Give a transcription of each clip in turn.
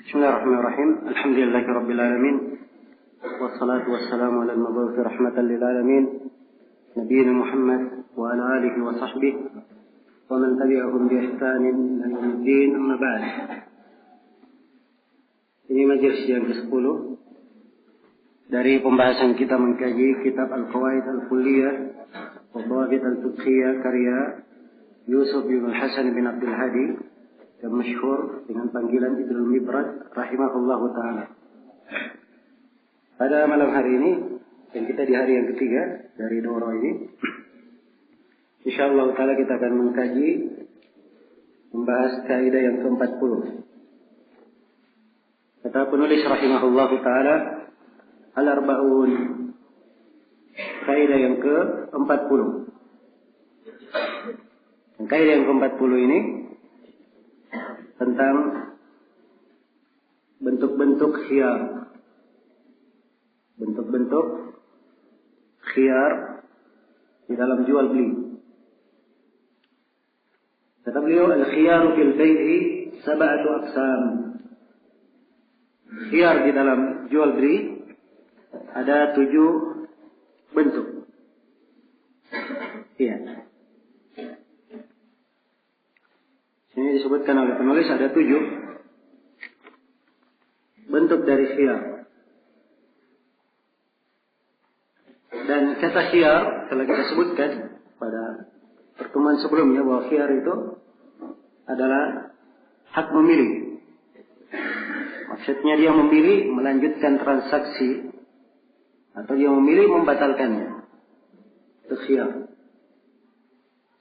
Bismillahirrahmanirrahim. Alhamdulillahirabbil alamin. Wassalatu wassalamu ala al-mab'uts rahmatan lil alamin. Nabiyina Muhammad wa ala alihi wa sahbihi wa man tabi'ahum bi ihsanin ila yaumiddin. Amma ba'd. Ini majelis yang ke-10 dari pembahasan kita mengkaji kitab Al-Qawaid Al-Kulliyah wa Dhawabit Al-Fiqhiyah karya Yusuf bin Hasan bin Abdul Hadi yang masyhur dengan panggilan Ibnu Mibrad rahimahullahu taala. Pada malam hari ini, dan kita di hari yang ketiga dari daurah ini, insyaallah taala kita akan mengkaji membahas kaidah yang ke-40. Kata penulis rahimahullahu taala, al-arba'un, kaidah yang ke-40. Kaidah yang ke-40 ini tentang bentuk-bentuk khiyar. Bentuk-bentuk khiyar di dalam jual beli. Kata beliau, al-khiyaru fil bai'i sab'atu aqsam. Khiyar di dalam jual beli ada 7 bentuk. Iya. Ini disebutkan oleh penulis ada 7 bentuk dari khiyar. Dan kata khiyar telah kita sebutkan pada pertemuan sebelumnya bahwa khiyar itu adalah hak memilih. Maksudnya dia memilih melanjutkan transaksi atau dia memilih membatalkannya. Itu khiyar.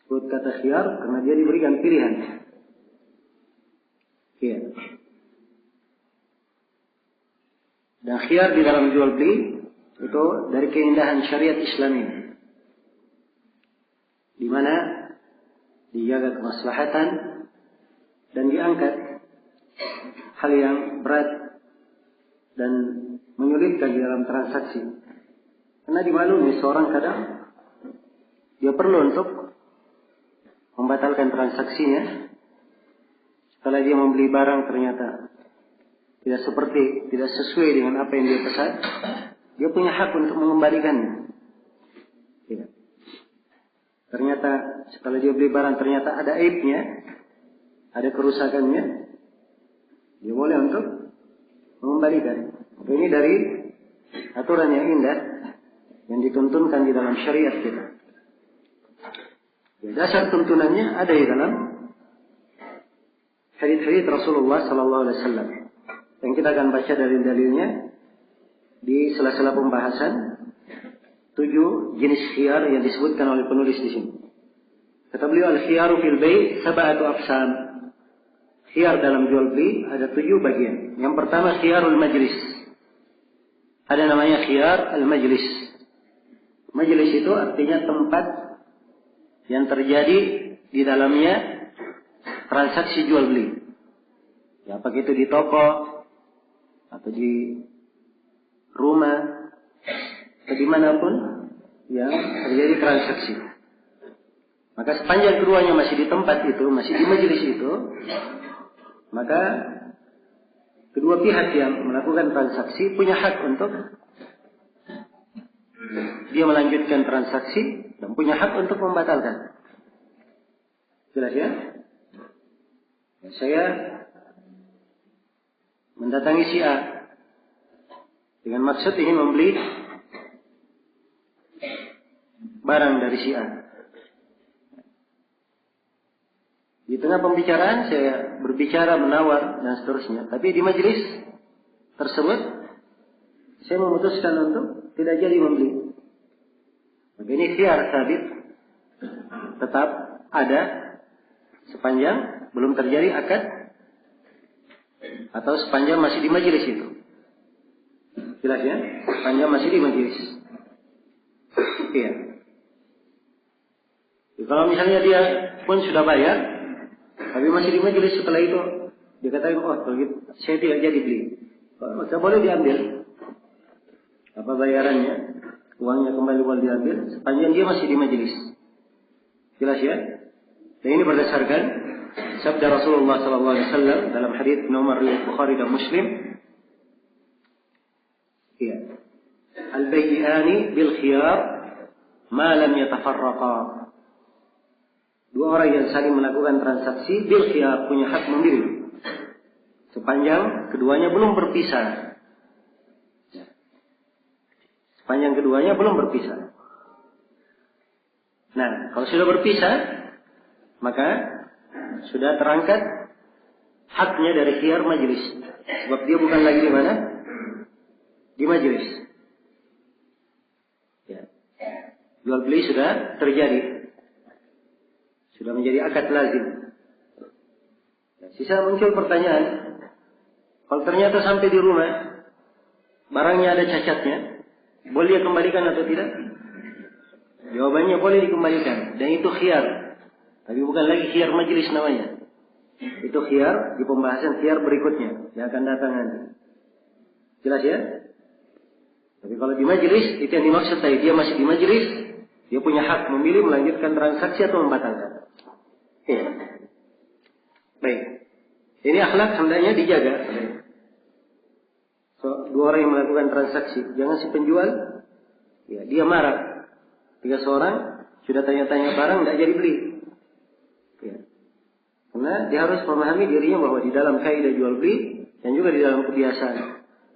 Sebut kata khiyar karena dia diberikan pilihan. Khiyar. Dan khiyar di dalam jual beli itu dari keindahan syariat Islam ini, di mana dijaga kemaslahatan dan diangkat hal yang berat dan menyulitkan di dalam transaksi. Karena dimaklumi seorang kadang dia perlu untuk membatalkan transaksinya setelah dia membeli barang ternyata tidak sesuai dengan apa yang dia pesan. Dia punya hak untuk mengembalikannya. Tidak. Ternyata setelah dia beli barang ternyata ada aibnya, ada kerusakannya, dia boleh untuk mengembalikan. Ini dari aturan yang indah yang dituntunkan di dalam syariat kita. Dasar tuntunannya ada di dalam hadits-hadits Rasulullah sallallahu alaihi wasallam. Yang kita akan baca dalil-dalilnya di sela-sela pembahasan 7 jenis khiyar yang disebutkan oleh penulis di sini. Kata beliau, al-khiyaru fil bai' sab'atu aqsam. Khiyar dalam jual beli ada 7 bagian. Yang pertama khiyarul majlis. Ada namanya khiyar al-majlis. Majlis itu artinya tempat yang terjadi di dalamnya transaksi jual beli. Ya, apakah itu di toko atau di rumah atau dimanapun yang terjadi transaksi. Maka sepanjang keduanya masih di tempat itu, masih di majelis itu, maka kedua pihak yang melakukan transaksi punya hak untuk dia melanjutkan transaksi dan punya hak untuk membatalkan. Jelas ya? Saya mendatangi si A dengan maksud ingin membeli barang dari si A. Di tengah pembicaraan saya berbicara, menawar dan seterusnya. Tapi di majelis tersebut saya memutuskan untuk tidak jadi membeli. Maka ini khiyar sabit tetap ada sepanjang belum terjadi akad atau sepanjang masih di majelis itu. Jelas ya? Sepanjang masih di majelis. Iya. Kalau misalnya dia pun sudah bayar, tapi masih di majelis setelah itu, dia katakan, oh kalau gitu, saya tidak jadi beli. Maka boleh diambil. Apa bayarannya? Uangnya kembali boleh diambil, sepanjang dia masih di majelis. Jelas ya? Dan ini berdasarkan sabda Rasulullah SAW dalam hadits nomor riwayat Bukhari dan Muslim, ya, al-bay'ani bil khiyar ma lam yatafarraqa. Dua orang yang saling melakukan transaksi bil khiyar, punya hak memilih sepanjang keduanya belum berpisah. Sepanjang keduanya belum berpisah. Nah, kalau sudah berpisah, maka sudah terangkat haknya dari khiyar majelis. Sebab dia bukan lagi di mana? Di majelis. Ya. Jual beli sudah terjadi. Sudah menjadi akad lazim. Ya, sisa muncul pertanyaan. Kalau ternyata sampai di rumah, barangnya ada cacatnya, boleh dia kembalikan atau tidak? Jawabannya boleh dikembalikan. Dan itu khiyar. Tapi bukan lagi khiyar majelis namanya. Itu khiyar di pembahasan khiyar berikutnya yang akan datang nanti. Jelas ya? Tapi kalau di majelis, itu yang dimaksud tadi. Dia masih di majelis, dia punya hak memilih melanjutkan transaksi atau membatalkan. Ya. Baik. Ini akhlak hendaknya dijaga. So, dua orang yang melakukan transaksi, jangan si penjual, ya, dia marah. Tiga seorang sudah tanya-tanya barang, tidak jadi beli. Ya. Karena dia harus memahami dirinya bahwa di dalam kaidah jual beli dan juga di dalam kebiasaan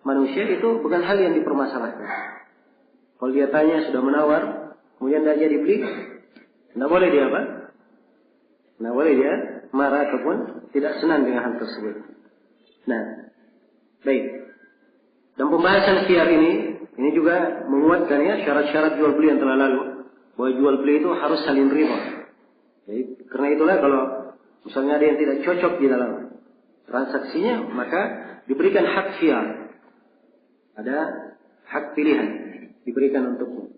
manusia itu bukan hal yang dipermasalahkan. Kalau dia tanya sudah menawar, kemudian tidak jadi beli, tidak boleh dia apa? Tidak boleh dia marah ataupun tidak senang dengan hal tersebut. Nah, baik. Dan pembahasan khiyar ini juga menguatkan ya syarat-syarat jual beli yang telah lalu. Bahwa jual beli itu harus saling riba. Jadi, karena itulah kalau misalnya ada yang tidak cocok di dalam transaksinya, maka diberikan hak khiyar. Ada hak pilihan diberikan untukmu.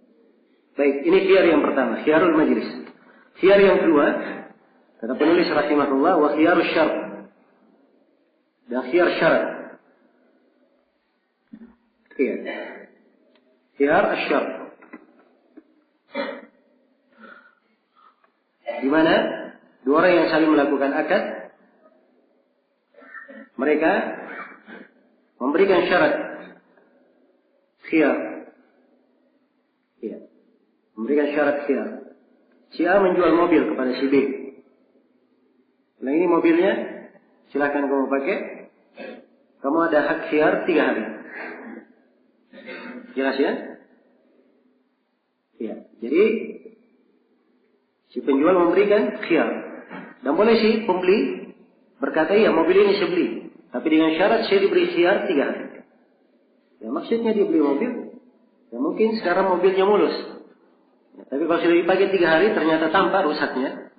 Baik, ini khiyar yang pertama, khiyarul majlis. Khiyar yang kedua, kata penulis rahimahullah, wa khiyarus syarat. Dan khiyar syarat. Khiyar asy-syart. Di mana dua orang yang saling melakukan akad, mereka memberikan syarat khiyar. Ya. Memberikan syarat khiyar. Si A menjual mobil kepada si B. Nah, ini mobilnya, silakan kamu pakai. Kamu ada hak khiyar 3 hari. Jelas ya? Ya. Jadi si penjual memberikan khiyar. Dan boleh si pembeli berkata, iya mobil ini saya beli. Tapi dengan syarat saya diberi khiyar 3 hari. Ya maksudnya dia beli mobil. Ya mungkin sekarang mobilnya mulus. Ya, tapi kalau sudah dipakai 3 hari ternyata tampak rusaknya.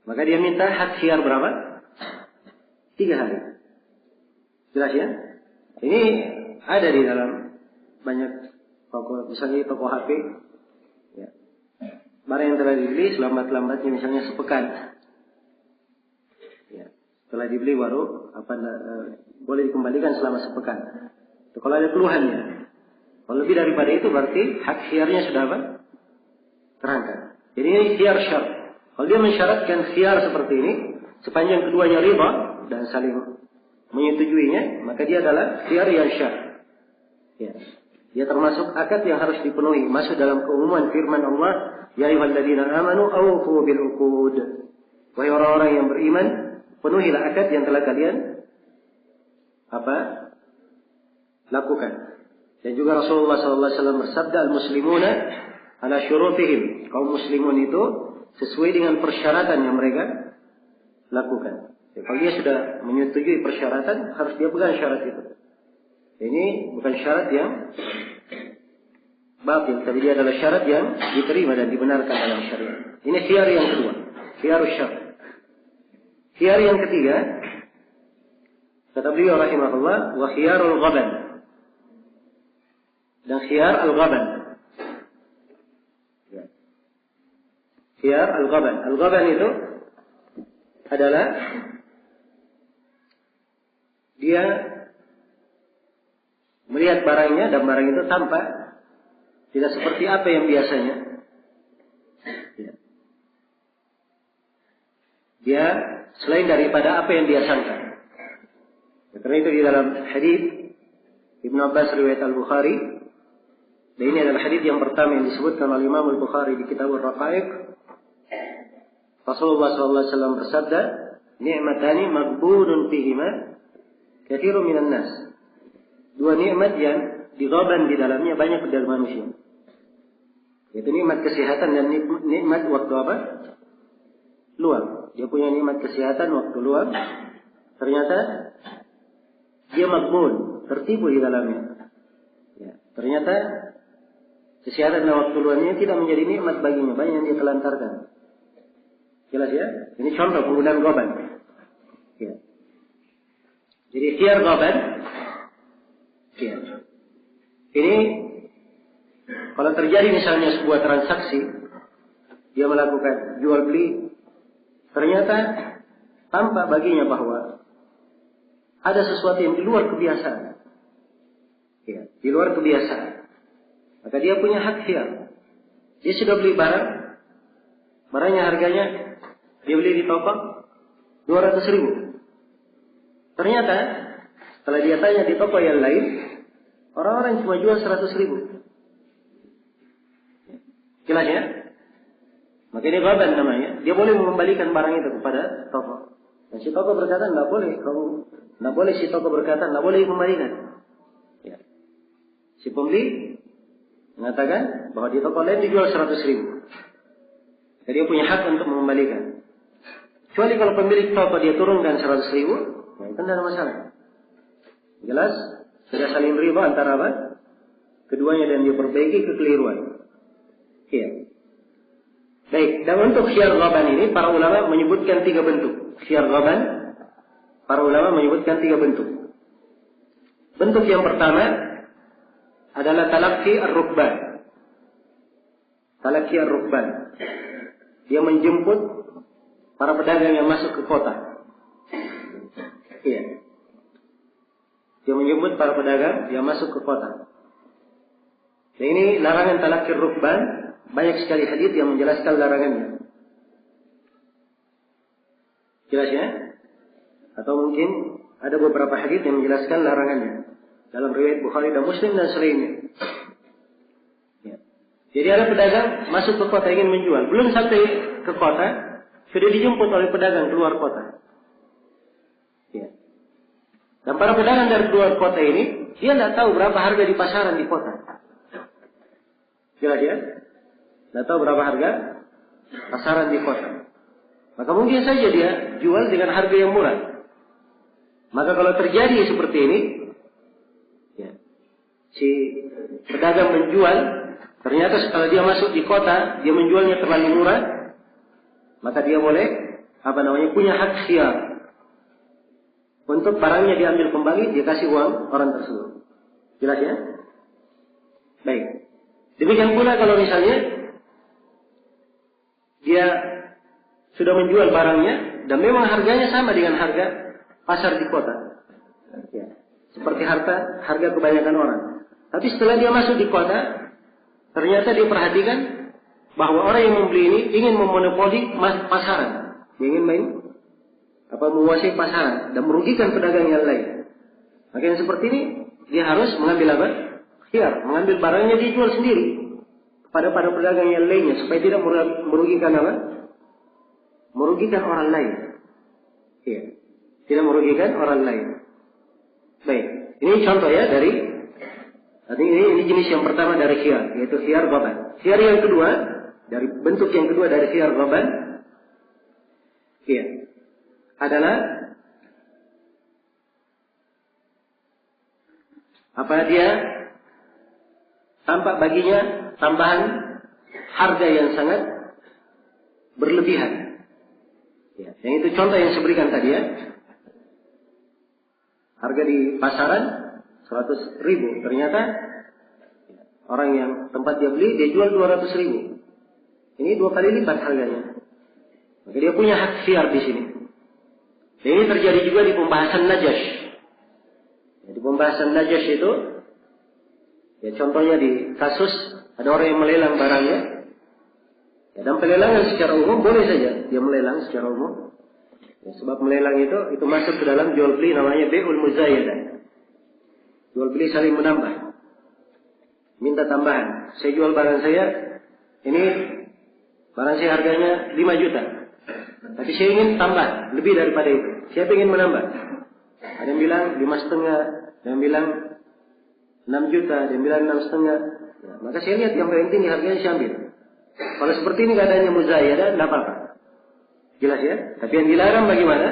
Maka dia minta hak khiyar berapa? 3 hari. Jelas ya? Ini ada di dalam banyak toko, misalnya toko HP. Ya. Barang yang telah dibeli selambat-lambatnya misalnya sepekan. Ya. Setelah dibeli baru boleh dikembalikan selama sepekan. Itu kalau ada keluhannya. Kalau lebih daripada itu berarti hak khiyarnya sudah apa? Terangkat. Jadi ini khiyar syarat. Kalau dia mensyaratkan khiyar seperti ini, sepanjang keduanya riba dan saling menyetujuinya, maka dia adalah khiyar yang syar. Ya. Dia termasuk akad yang harus dipenuhi. Masuk dalam keumuman firman Allah, ya ayyuhalladzina amanu awfu bil uqud. Wahai orang-orang yang beriman, penuhilah akad yang telah kalian lakukan. Dan juga Rasulullah SAW bersabda, al-muslimuna ala syurutihim. Kaum muslimun itu sesuai dengan persyaratan yang mereka lakukan. Ya, kalau dia sudah menyetujui persyaratan, harus dia pegang syarat itu. Ini bukan syarat yang batil, tapi dia adalah syarat yang diterima dan dibenarkan dalam syariat. Ini khiyar yang kedua, khiyarus syarat. Khiyar yang ketiga, kata beliau rahimahullah, wa khiyarul ghaban. Dan khiyar al-ghaban. Ya. Khiyar al-ghaban. Al-ghaban itu adalah dia melihat barangnya dan barang itu tampak tidak seperti apa yang biasanya. Ya. Dia selain daripada apa yang dia sangka. Karena itu di dalam hadis Ibnu Abbas riwayat Al-Bukhari, dan ini adalah hadis yang pertama yang disebutkan oleh Imam Al-Bukhari di Kitab Ar-Raqaiq. Rasulullah SAW bersabda, "Ni'matani maghbunun fihima katsirun minan nas." Dua nikmat yang dighaban di dalamnya banyak dari manusia. Yaitu nikmat kesehatan dan nikmat waktu apa? Luang. Dia punya nikmat kesehatan waktu luang. Ternyata dia maghbun, tertipu di dalamnya. Ya, ternyata kesehatan dan waktu luangnya tidak menjadi nikmat baginya, banyak yang dia telantarkan. Jelas ya? Ini contoh penggunaan ghaban. Ya. Jadi khiyar ghaban. Ya. Ini kalau terjadi misalnya sebuah transaksi, dia melakukan jual beli, ternyata tampak baginya bahwa ada sesuatu yang di luar kebiasaan. Ya, di luar kebiasaan. Maka dia punya hak khiyar. Dia sudah beli barang, barangnya harganya dia beli di toko 200.000. Ternyata setelah dia tanya di toko yang lain, orang-orang cuma jual 100.000. Jelas ya? Maka ini ghaban namanya. Dia boleh mengembalikan barang itu kepada toko. Dan si toko berkata, tidak boleh si toko berkata, tidak boleh dikembalikan. Ya. Si pembeli mengatakan bahwa di toko lain dijual 100.000. Jadi dia punya hak untuk mengembalikan. Kecuali kalau pemilik toko dia turunkan 100.000, ya itu tidak ada masalah. Jelas? Sudah saling riba antara apa? Keduanya dan dia perbaiki kekeliruan. Iya. Baik, dan untuk khiyar ghaban ini para ulama menyebutkan 3 bentuk. Khiyar ghaban, para ulama menyebutkan 3 bentuk. Bentuk yang pertama adalah talaqi ar-rukban. Talaqi ar-rukban. Dia menjemput para pedagang yang masuk ke kota. Iya. Dia menjemput para pedagang yang masuk ke kota. Dan ini larangan talaqi ar-rukban. Banyak sekali hadis yang menjelaskan larangannya. Jelas ya? Atau mungkin ada beberapa hadis yang menjelaskan larangannya dalam riwayat Bukhari dan Muslim dan selainnya. Ya. Jadi ada pedagang masuk ke kota ingin menjual, belum sampai ke kota sudah dijemput oleh pedagang keluar kota. Ya. Dan para pedagang dari keluar kota ini dia tidak tahu berapa harga di pasaran di kota. Jelas ya? Tidak tahu berapa harga pasaran di kota. Maka mungkin saja dia jual dengan harga yang murah. Maka kalau terjadi seperti ini, ya, si pedagang menjual, ternyata setelah dia masuk di kota, dia menjualnya terlalu murah, maka dia boleh, punya hak khiyar. Untuk barangnya diambil kembali, dia kasih uang orang tersebut. Jelas ya? Baik. Demikian pula kalau misalnya dia sudah menjual barangnya dan memang harganya sama dengan harga pasar di kota. Ya. Seperti harga kebanyakan orang. Tapi setelah dia masuk di kota, ternyata dia perhatikan bahwa orang yang membeli ini ingin memonopoli pasaran. Dia ingin menguasai pasaran dan merugikan pedagang yang lain. Maka yang seperti ini dia harus mengambil apa? Khiyar, mengambil barangnya dijual sendiri pada pedagang yang lainnya supaya tidak merugikan apa? Merugikan orang lain. Iya. Tidak merugikan orang lain. Baik. Ini contoh ya dari ini jenis yang pertama dari khiyar, yaitu khiyar ghaban. Khiyar yang kedua, dari bentuk yang kedua dari khiyar ghaban, iya, adalah dia tampak baginya tambahan harga yang sangat berlebihan. Ya, yang itu contoh yang saya berikan tadi ya. Harga di pasaran 100.000. Ternyata orang yang tempat dia beli, dia jual 200.000. Ini 2 kali lipat harganya. Maka dia punya hak khiyar di sini. Dan ini terjadi juga di pembahasan najash. Ya, di pembahasan najash itu, ya contohnya di kasus ada orang yang melelang barangnya. Ya, dan pelelangan secara umum boleh saja dia melelang secara umum. Ya, sebab melelang itu masuk ke dalam jual beli namanya bai'ul muzayadah. Jual beli saling menambah. Minta tambahan. Saya jual barang saya, ini barang saya harganya 5 juta. Tapi saya ingin tambah lebih daripada itu. Siapa ingin menambah? Ada yang bilang 5,5, ada yang bilang 6 juta, ada yang bilang 6,5. Ya, maka saya lihat yang paling tinggi harganya saya ambil. Kalau seperti ini keadaannya muzayadah, tidak apa-apa. Jelas ya? Tapi yang dilarang bagaimana?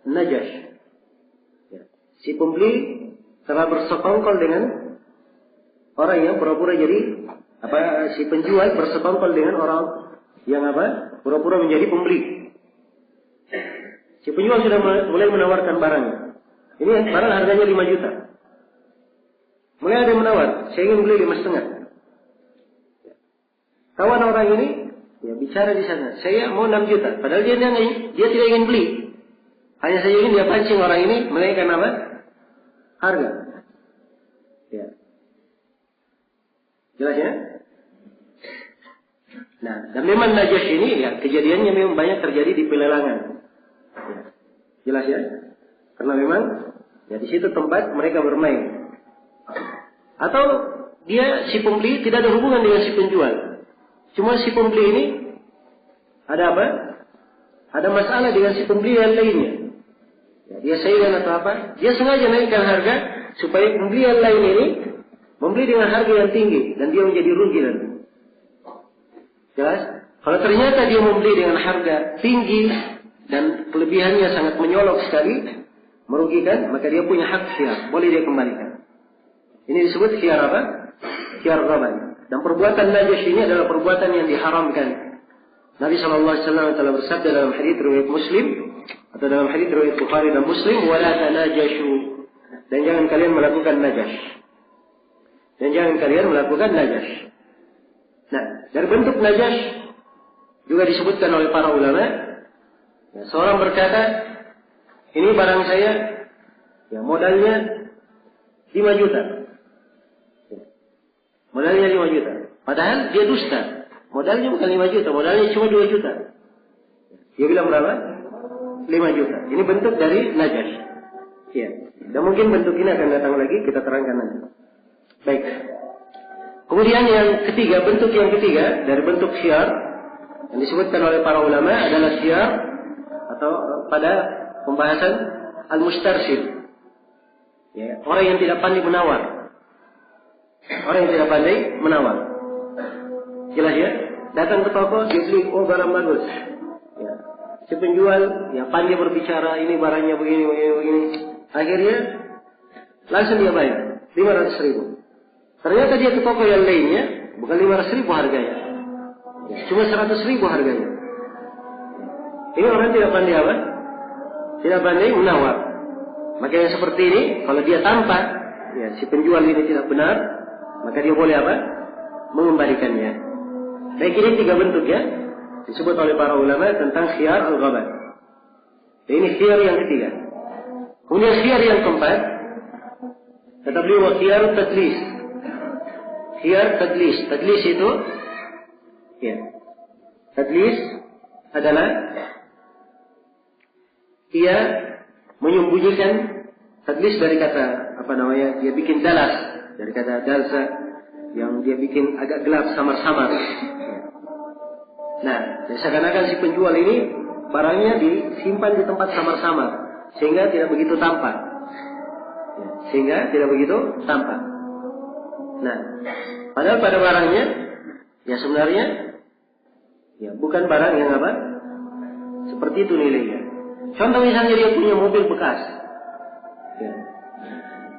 Najash. Ya. Si pembeli telah bersekongkol dengan orang yang pura-pura jadi si penjual bersekongkol dengan orang yang pura-pura menjadi pembeli. Si penjual sudah mulai menawarkan barangnya. Ini barang harganya 5 juta. Mulai ada yang menawar, saya ingin beli 5,5. Kawan orang ini ya bicara di sana, saya mau 6 juta. Padahal dia tidak ingin beli. Hanya saja ingin dia pancing orang ini menaikkan harga. Ya. Jelas ya? Nah, dan memang najas ini ya kejadiannya memang banyak terjadi di pelelangan. Ya. Jelas ya? Karena memang ya di situ tempat mereka bermain. Atau dia si pembeli tidak ada hubungan dengan si penjual. Cuma si pembeli ini ada ada masalah dengan si pembeli yang lainnya. Ya, dia saingan atau apa? Dia sengaja naikkan harga supaya pembeli yang lain ini membeli dengan harga yang tinggi dan dia menjadi rugi nanti. Jelas? Kalau ternyata dia membeli dengan harga tinggi dan kelebihannya sangat menyolok sekali, merugikan, maka dia punya hak khiyar, boleh dia kembalikan. Ini disebut khiyar apa? Khiyar ghaban. Dan perbuatan najas ini adalah perbuatan yang diharamkan. Nabi SAW telah bersabda dalam hadits riwayat Muslim atau dalam hadits riwayat Bukhari dan Muslim, "Wala tanajashu." Dan jangan kalian melakukan najas. Dan jangan kalian melakukan najas. Nah, dari bentuk najas juga disebutkan oleh para ulama. Ya, seorang berkata, ini barang saya, ya modalnya 5 juta. Ya, modalnya 5 juta. Padahal dia dusta. Modalnya bukan 5 juta, modalnya cuma 2 juta. Dia bilang berapa? 5 juta. Ini bentuk dari najas. Ya. Dan mungkin bentuk ini akan datang lagi, kita terangkan nanti. Baik. Kemudian yang ketiga, bentuk yang ketiga dari bentuk khiyar yang disebutkan oleh para ulama adalah khiyar atau pada pembahasan al-mustarsil. Ya, orang yang tidak pandai menawar. Orang yang tidak pandai menawar. Jelas ya? Datang ke toko, dia beli, oh barang bagus. Ya. Si penjual, ya pandai berbicara, ini barangnya begini, begini. Akhirnya, langsung dia bayar, 500.000. Ternyata dia ke toko yang lainnya, bukan 500.000 harganya. Ya, cuma 100.000 harganya. Ini orang tidak pandai apa? Tidak pandai menawar. Maka yang seperti ini, kalau dia tampak, ya si penjual ini tidak benar, maka dia boleh apa? Mengembalikannya. Baik, ini 3 bentuk ya, disebut oleh para ulama tentang khiyar al-ghaban. Ini khiyar yang ketiga. Kemudian khiyar yang keempat, kata beliau khiyar tadlis. Khiyar tadlis. Tadlis itu, ya, tadlis adalah dia menyembunyikan. Tadlis dari kata dia bikin dalas, dari kata dalsa yang dia bikin agak gelap, samar-samar. Nah, seakan-akan si penjual ini barangnya disimpan di tempat samar-samar sehingga tidak begitu tampak. Nah, padahal pada barangnya ya sebenarnya ya bukan barang yang seperti itu nilainya. Contoh misalnya dia punya mobil bekas. Ya.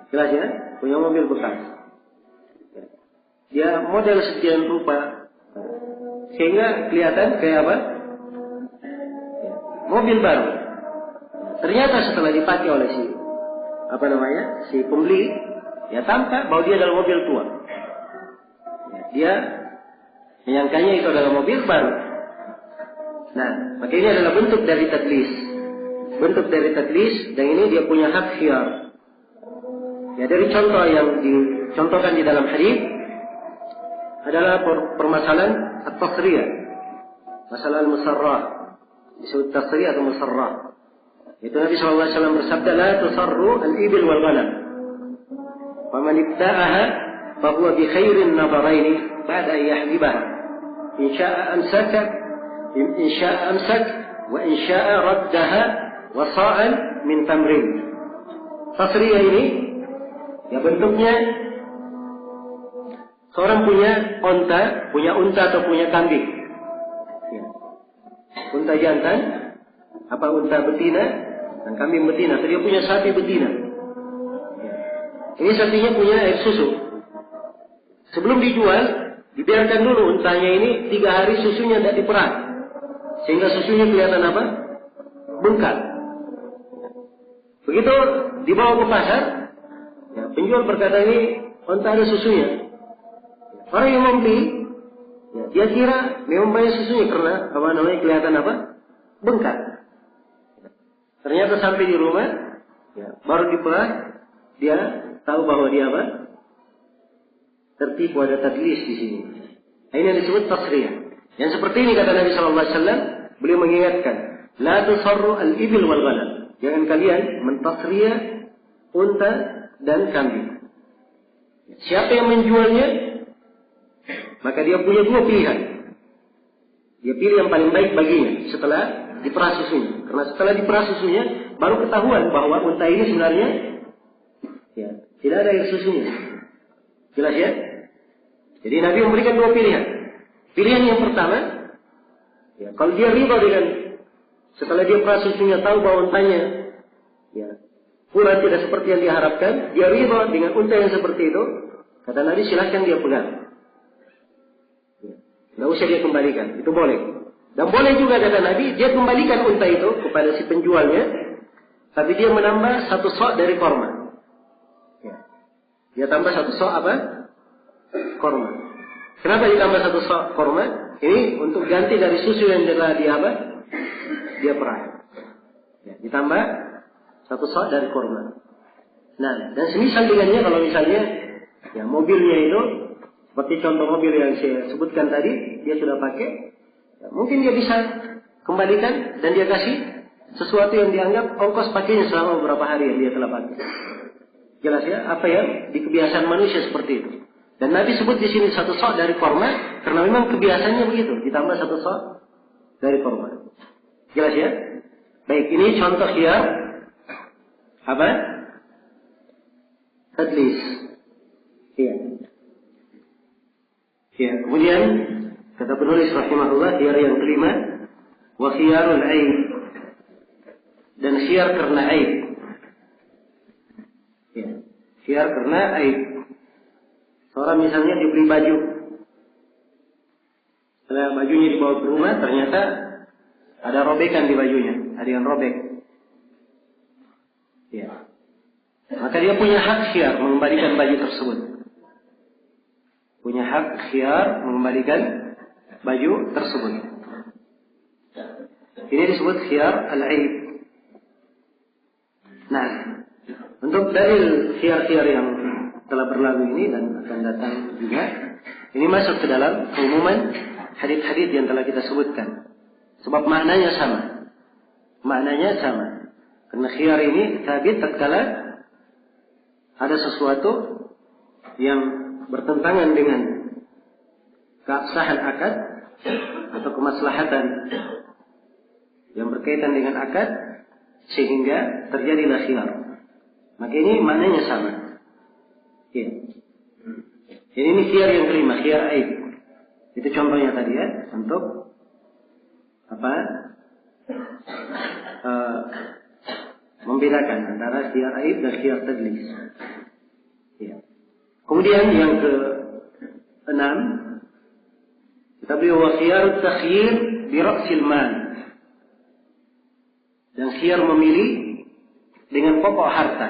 Jelas ya? Punya mobil bekas. Ya. Dia model sekian rupa sehingga kelihatan kayak apa? Ya. Mobil baru. Ternyata setelah dipakai oleh si pembeli, ya tampak bahwa dia adalah mobil tua. Ya. Dia menyangkanya itu adalah mobil baru. Nah, maka ini adalah bentuk dari tadlis. Dan ini dia punya hak khiyar. Ya, dari contoh yang dicontohkan di dalam hadis adalah permasalahan at-tasriyah. Masalah al-musarrah. Disebut tasriyah atau musarrah. Itu Nabi SAW bersabda, la tusarru al-ibil wal ghanam. Faman ibta'aha fahuwa bi khairin nadharaini ba'da yahlibaha. In sya'a amsaka, in sya'a amsak, wa in sya'a raddaha wa sa'an min tamrin. Tasriyah ini ya bentuknya seorang punya unta atau punya kambing. Ya. Unta jantan, apa unta betina dan kambing betina. Dia punya sapi betina. Ya. Ini sapinya punya air susu. Sebelum dijual, dibiarkan dulu untanya ini 3 hari susunya tidak diperah, sehingga susunya kelihatan apa? Bengkak. Begitu dibawa ke pasar, ya, penjual berkata ini unta ada susunya. Orang yang membeli, ya, dia kira memang banyak susunya karena kelihatan apa? Bengkak. Ternyata sampai di rumah, ya, baru diperah, dia tahu bahwa dia apa? Tertipu, ada tadlis di sini. Nah, ini yang disebut tasriyah. Yang seperti ini kata Nabi SAW, beliau mengingatkan, la tusarru al-ibil wal ghanam. Jangan kalian mentasriyah unta dan kambing. Siapa yang menjualnya, maka dia punya 2 pilihan. Dia pilih yang paling baik baginya setelah diperah susunya. Karena setelah diperah susunya, baru ketahuan bahwa unta ini sebenarnya ya, tidak ada air susunya. Jelas ya? Jadi Nabi memberikan 2 pilihan. Pilihan yang pertama, ya, kalau dia riba dengan setelah dia perah susunya tahu bahwa untanya ya, pula tidak seperti yang diharapkan, dia riba dengan unta yang seperti itu, kata Nabi silahkan dia pegang. Tidak usah dia kembalikan, itu boleh. Dan boleh juga kata Nabi, dia kembalikan unta itu kepada si penjualnya, tapi dia menambah 1 sok dari korma. Ya. Dia tambah 1 sok apa? Korma. Kenapa ditambah 1 sok korma? Ini untuk ganti dari susu yang telah dia apa? Dia perah. Ya, ditambah 1 sok dari korma. Nah, dan semisal dengannya kalau misalnya ya, mobilnya itu seperti contoh mobil yang saya sebutkan tadi, dia sudah pakai, ya, mungkin dia bisa kembalikan dan dia kasih sesuatu yang dianggap ongkos pakainya selama beberapa hari yang dia telah pakai. Jelas ya, apa yang di kebiasaan manusia seperti itu. Dan Nabi sebut di sini 1 sok dari korma karena memang kebiasaannya begitu, ditambah 1 sok dari korma. Jelas ya? Baik, ini contoh khiyar apa? Tadlis. Iya. Ya, kemudian kata penulis rahimahullah, khiyar yang kelima, wa khiyarul aib, dan khiyar karena aib. Ya, khiyar karena aib. Seorang misalnya dibeli baju, setelah bajunya dibawa ke rumah, ternyata ada robekan di bajunya, ada yang robek. Ya, maka dia punya hak khiyar mengembalikan baju tersebut. Punya hak khiyar mengembalikan baju tersebut. Ini disebut khiyar al-aib. Nah, untuk dalil khiyar-khiyar yang telah berlalu ini dan akan datang juga, ini masuk ke dalam keumuman hadits-hadits yang telah kita sebutkan. Sebab maknanya sama. Maknanya sama. Karena khiyar ini sabit tatkala ada sesuatu yang bertentangan dengan keabsahan akad atau kemaslahatan yang berkaitan dengan akad sehingga terjadilah khiyar. Maka ini maknanya sama. Ya. Jadi ini khiyar yang kelima, khiyar aib. Itu contohnya tadi ya, untuk apa? Membedakan antara khiyar aib dan khiyar tadlis. Ya. Kemudian yang ke-6, kita beri wa khiyarut takhyir bi ra'sil mal. Dan khiyar memilih dengan pokok harta.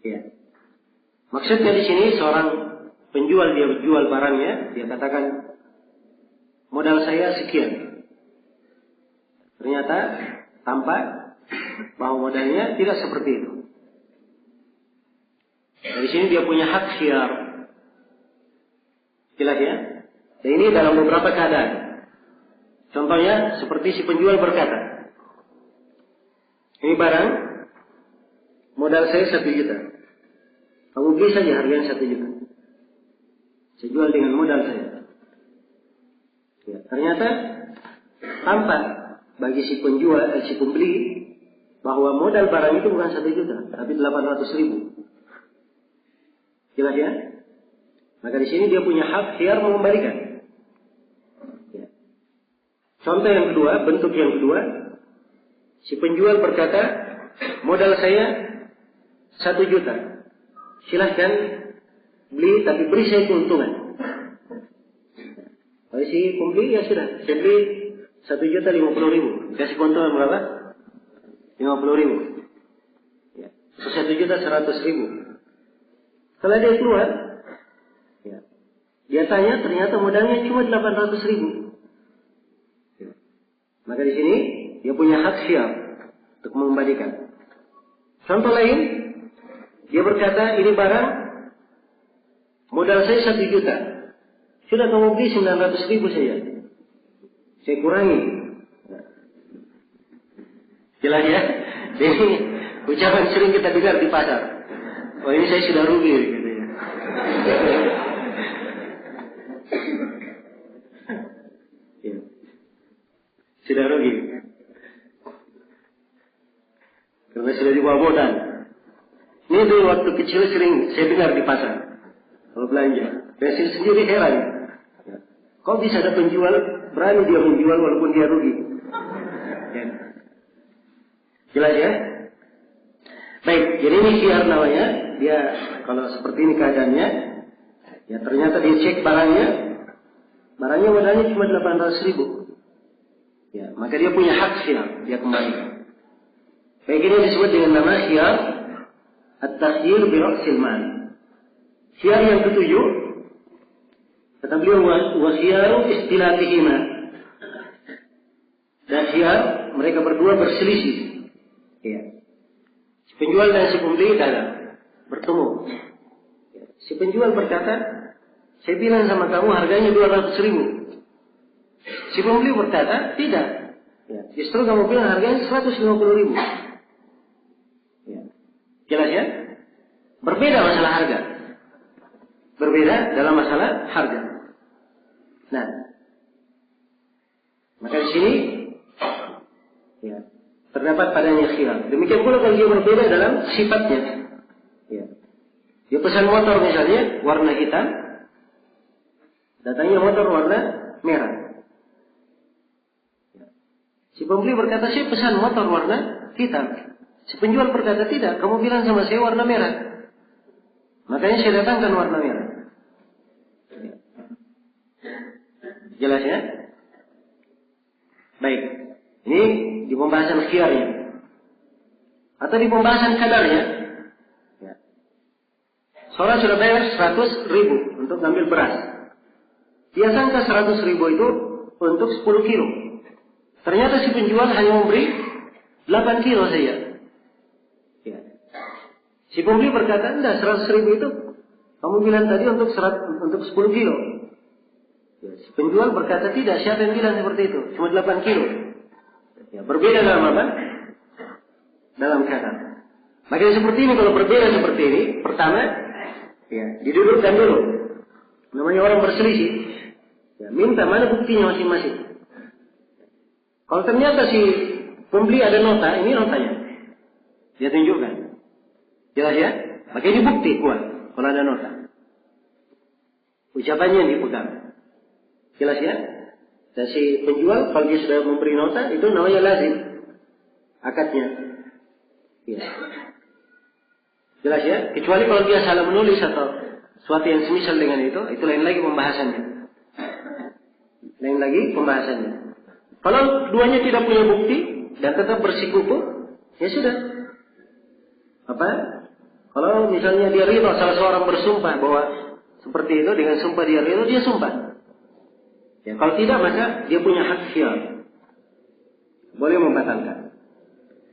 Ya. Maksudnya di sini seorang penjual, dia jual barangnya, dia katakan modal saya sekian. Ternyata tampak bahwa modalnya tidak seperti itu. Dari sini dia punya hak khiyar. Jelas ya? Dan ini dalam beberapa keadaan. Contohnya seperti si penjual berkata, Ini barang, modal saya 1 juta. Kamu beli saja harganya 1 juta. Saya jual dengan modal saya. Ya, ternyata tampak bagi si penjual, si pembeli, bahwa modal barang itu bukan 1 juta, tapi 800.000. Jelas ya? Maka di sini dia punya hak khiyar mengembalikan. Ya. Contoh yang kedua, bentuk yang kedua, si penjual berkata, modal saya 1 juta. Silahkan beli, tapi beri saya keuntungan. Kalau si pembeli, ya sudah, saya beli 1.050.000. Kasih keuntungan berapa? 50.000. Ya. 1.100.000. Setelah dia keluar, ya, dia tanya, ternyata modalnya cuma 800.000. Ya. Maka di sini dia punya hak khiyar untuk mengembalikan. Contoh lain, dia berkata, ini barang modal saya 1 juta. Sudah kamu beli 900.000 saja. Saya kurangi. Jelas ya? Jadi ucapan sering kita dengar di pasar. Oh, ini saya sudah rugi gitu ya. Ya. Sudah rugi. Karena sudah dibawa modal. Ini dulu waktu kecil sering saya dengar di pasar. Kalau belanja. Dan saya sendiri heran. Kok bisa ada penjual berani dia menjual walaupun dia rugi? Ya. Jelas ya? Baik, jadi ini khiyar namanya. Dia kalau seperti ini keadaannya, ya ternyata dia cek barangnya modalnya cuma 800.000. Ya, maka dia punya hak khiyar, dia kembali. Baik, ini disebut dengan nama khiyar at-takhyir bi ra'sil mal. Khiyar yang ketujuh, kata beliau, wa khiyaru istilafihima. Dan khiyar mereka berdua berselisih. Ya. Si penjual dan si pembeli dalam bertemu. Ya. Si penjual berkata, saya bilang sama kamu harganya 200.000. Si pembeli berkata, tidak. Ya. Justru kamu bilang harganya 150.000. Ya. Jelas ya? Berbeda masalah harga. Berbeda dalam masalah harga. Nah, maka di sini ya, terdapat padanya khiyar. Demikian pula kalau dia berbeda dalam sifatnya. Ya. Dia pesan motor misalnya warna hitam, datangnya motor warna merah. Ya. Si pembeli berkata, saya pesan motor warna hitam. Si penjual berkata, tidak, kamu bilang sama saya warna merah. Makanya saya datangkan warna merah. Ya. Jelas ya? Baik. Ini di pembahasan khiyarnya. Atau di pembahasan kadarnya. Ya. Seorang sudah bayar 100.000 untuk ngambil beras. Dia sangka 100.000 itu untuk 10 kilo. Ternyata si penjual hanya memberi 8 kilo saja. Ya. Si pembeli berkata, enggak, 100.000 itu kamu bilang tadi untuk 10 kilo. Ya. Si penjual berkata, tidak, siapa yang bilang seperti itu? Cuma 8 kilo. Ya, berbeda dalam apa? Dalam kata. Makanya seperti ini, kalau berbeda seperti ini, pertama, ya, didudukkan dulu. Namanya orang berselisih. Ya, minta mana buktinya masing-masing. Kalau ternyata si pembeli ada nota, ini notanya. Dia tunjukkan. Jelas ya? Maka ini bukti kuat kalau ada nota. Ucapannya yang dipegang. Jelas ya? Dan si penjual kalau dia sudah memberi nota, itu namanya lazim. Akadnya. Ya. Jelas ya? Kecuali kalau dia salah menulis atau sesuatu yang semisal dengan itu lain lagi pembahasannya. Lain lagi pembahasannya. Kalau duanya tidak punya bukti dan tetap bersikupu, ya sudah. Apa? Kalau misalnya dia ridho, salah seorang bersumpah bahwa seperti itu, dengan sumpah dia ridho, dia sumpah. Ya, kalau tidak, maka dia punya hak khiyar. Boleh membatalkan.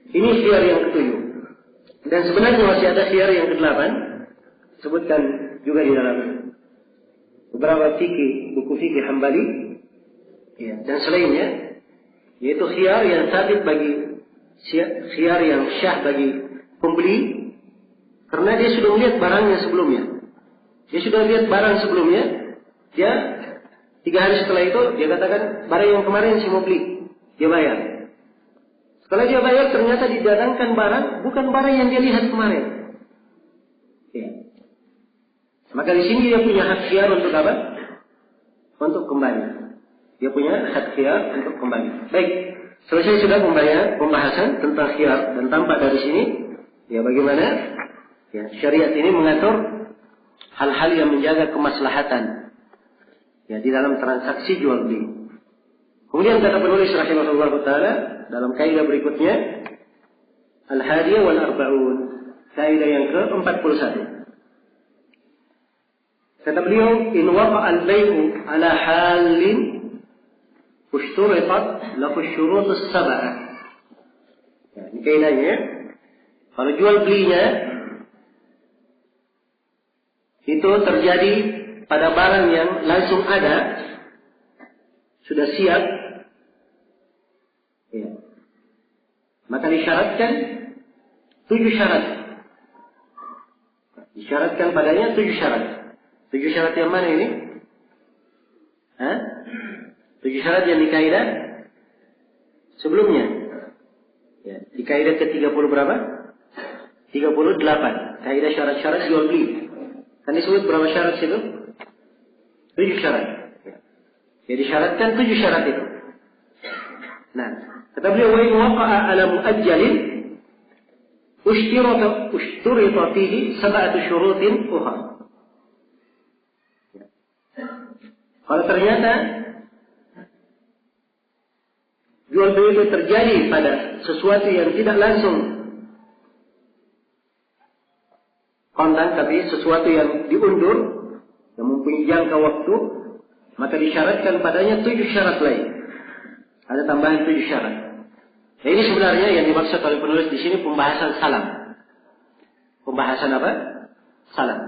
Ini khiyar yang ketujuh. Dan sebenarnya masih ada khiyar yang ke-8. Sebutkan juga di dalam beberapa buku fikih Hambali. Ya, dan selainnya, yaitu khiyar yang sabit bagi khiyar yang syah bagi pembeli, karena dia sudah melihat barangnya sebelumnya. Dia sudah lihat barang sebelumnya, dia 3 hari setelah itu dia katakan barang yang kemarin saya mau beli, dia bayar. Setelah dia bayar ternyata didatangkan barang bukan barang yang dia lihat kemarin. Ya. Maka di sini dia punya hak khiyar untuk apa? Untuk kembali. Dia punya hak khiyar untuk kembali. Baik, selesai sudah pembahasan tentang khiyar, dan tampak dari sini ya bagaimana ya syariat ini mengatur hal-hal yang menjaga kemaslahatan ya di dalam transaksi jual beli. Kemudian kata penulis rahimahullah taala dalam kaidah berikutnya, al-hadiyah wal arba'un, kaidah yang ke-41. Kata beliau, in waqa al-bay'u ala halin ushturitat lahu syurut as-sab'ah. Ya, ini kaidahnya. Kalau jual belinya itu terjadi pada barang yang langsung ada, sudah siap, ya, maka disyaratkan 7 syarat. Disyaratkan padanya 7 syarat. 7 syarat yang mana ini? 7 syarat yang di kaidah sebelumnya. Ya, di kaidah ke-30 berapa? 38. Kaidah syarat-syarat jual beli. Kan disebut berapa syarat itu? 7 syarat. Ya, disyaratkan 7 syarat itu. Nah, kata beliau, wa in waqa'a ala muajjalin ushturita fihi 7 syurutin ukhra. Kalau ternyata jual beli itu terjadi pada sesuatu yang tidak langsung kontan, tapi sesuatu yang diundur, yang mempunyai jangka waktu, maka disyaratkan padanya 7 syarat lain. Ada tambahan 7 syarat. Nah, ini sebenarnya yang dimaksud oleh penulis di sini pembahasan salam. Pembahasan apa? Salam.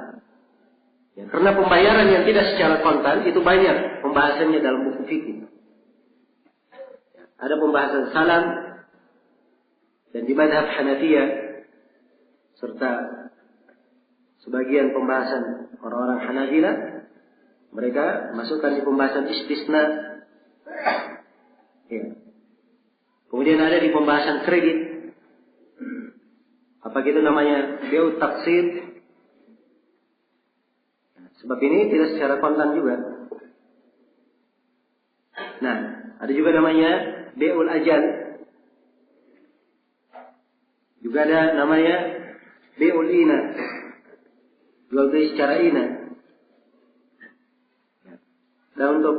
Ya, karena pembayaran yang tidak secara kontan itu banyak pembahasannya dalam buku fikih. Ada pembahasan salam, dan di mazhab Hanafiyah serta sebagian pembahasan orang-orang Hanabilah, mereka masukkan di pembahasan istisna. Ya. Kemudian ada di pembahasan kredit. Apa gitu namanya? Bai'ut taqsid. Sebab ini tidak secara kontan juga. Nah, ada juga namanya bai'ul ajal. Juga ada namanya bai'ul ina. Jual beli secara ina. Dan untuk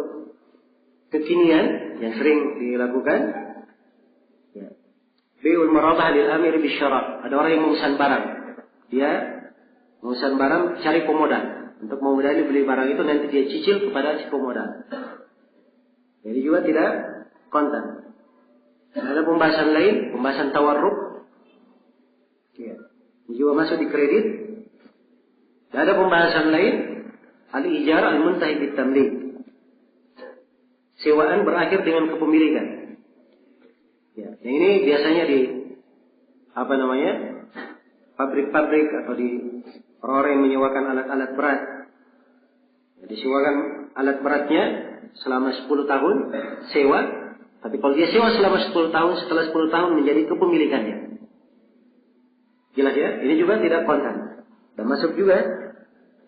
kekinian yang sering dilakukan, ya, bai'ul marabah lil amir bisyara'. Ada orang yang memesan barang. Dia memesan barang cari pemodal. Untuk memodali beli barang itu nanti dia cicil kepada si pemodal. Jadi juga tidak kontan. Ada pembahasan lain, pembahasan tawarruk. Ya. Ini juga masuk di kredit. Dan ada pembahasan lain, al-ijar al-muntahi bit-tamlik. Sewaan berakhir dengan kepemilikan. Ya, yang ini biasanya di pabrik-pabrik atau di orang-orang yang menyewakan alat-alat berat. Ya, disewakan alat beratnya selama 10 tahun sewa, tapi kalau dia sewa selama 10 tahun, setelah 10 tahun menjadi kepemilikannya. Jelas ya? Ini juga tidak kontan. Dan masuk juga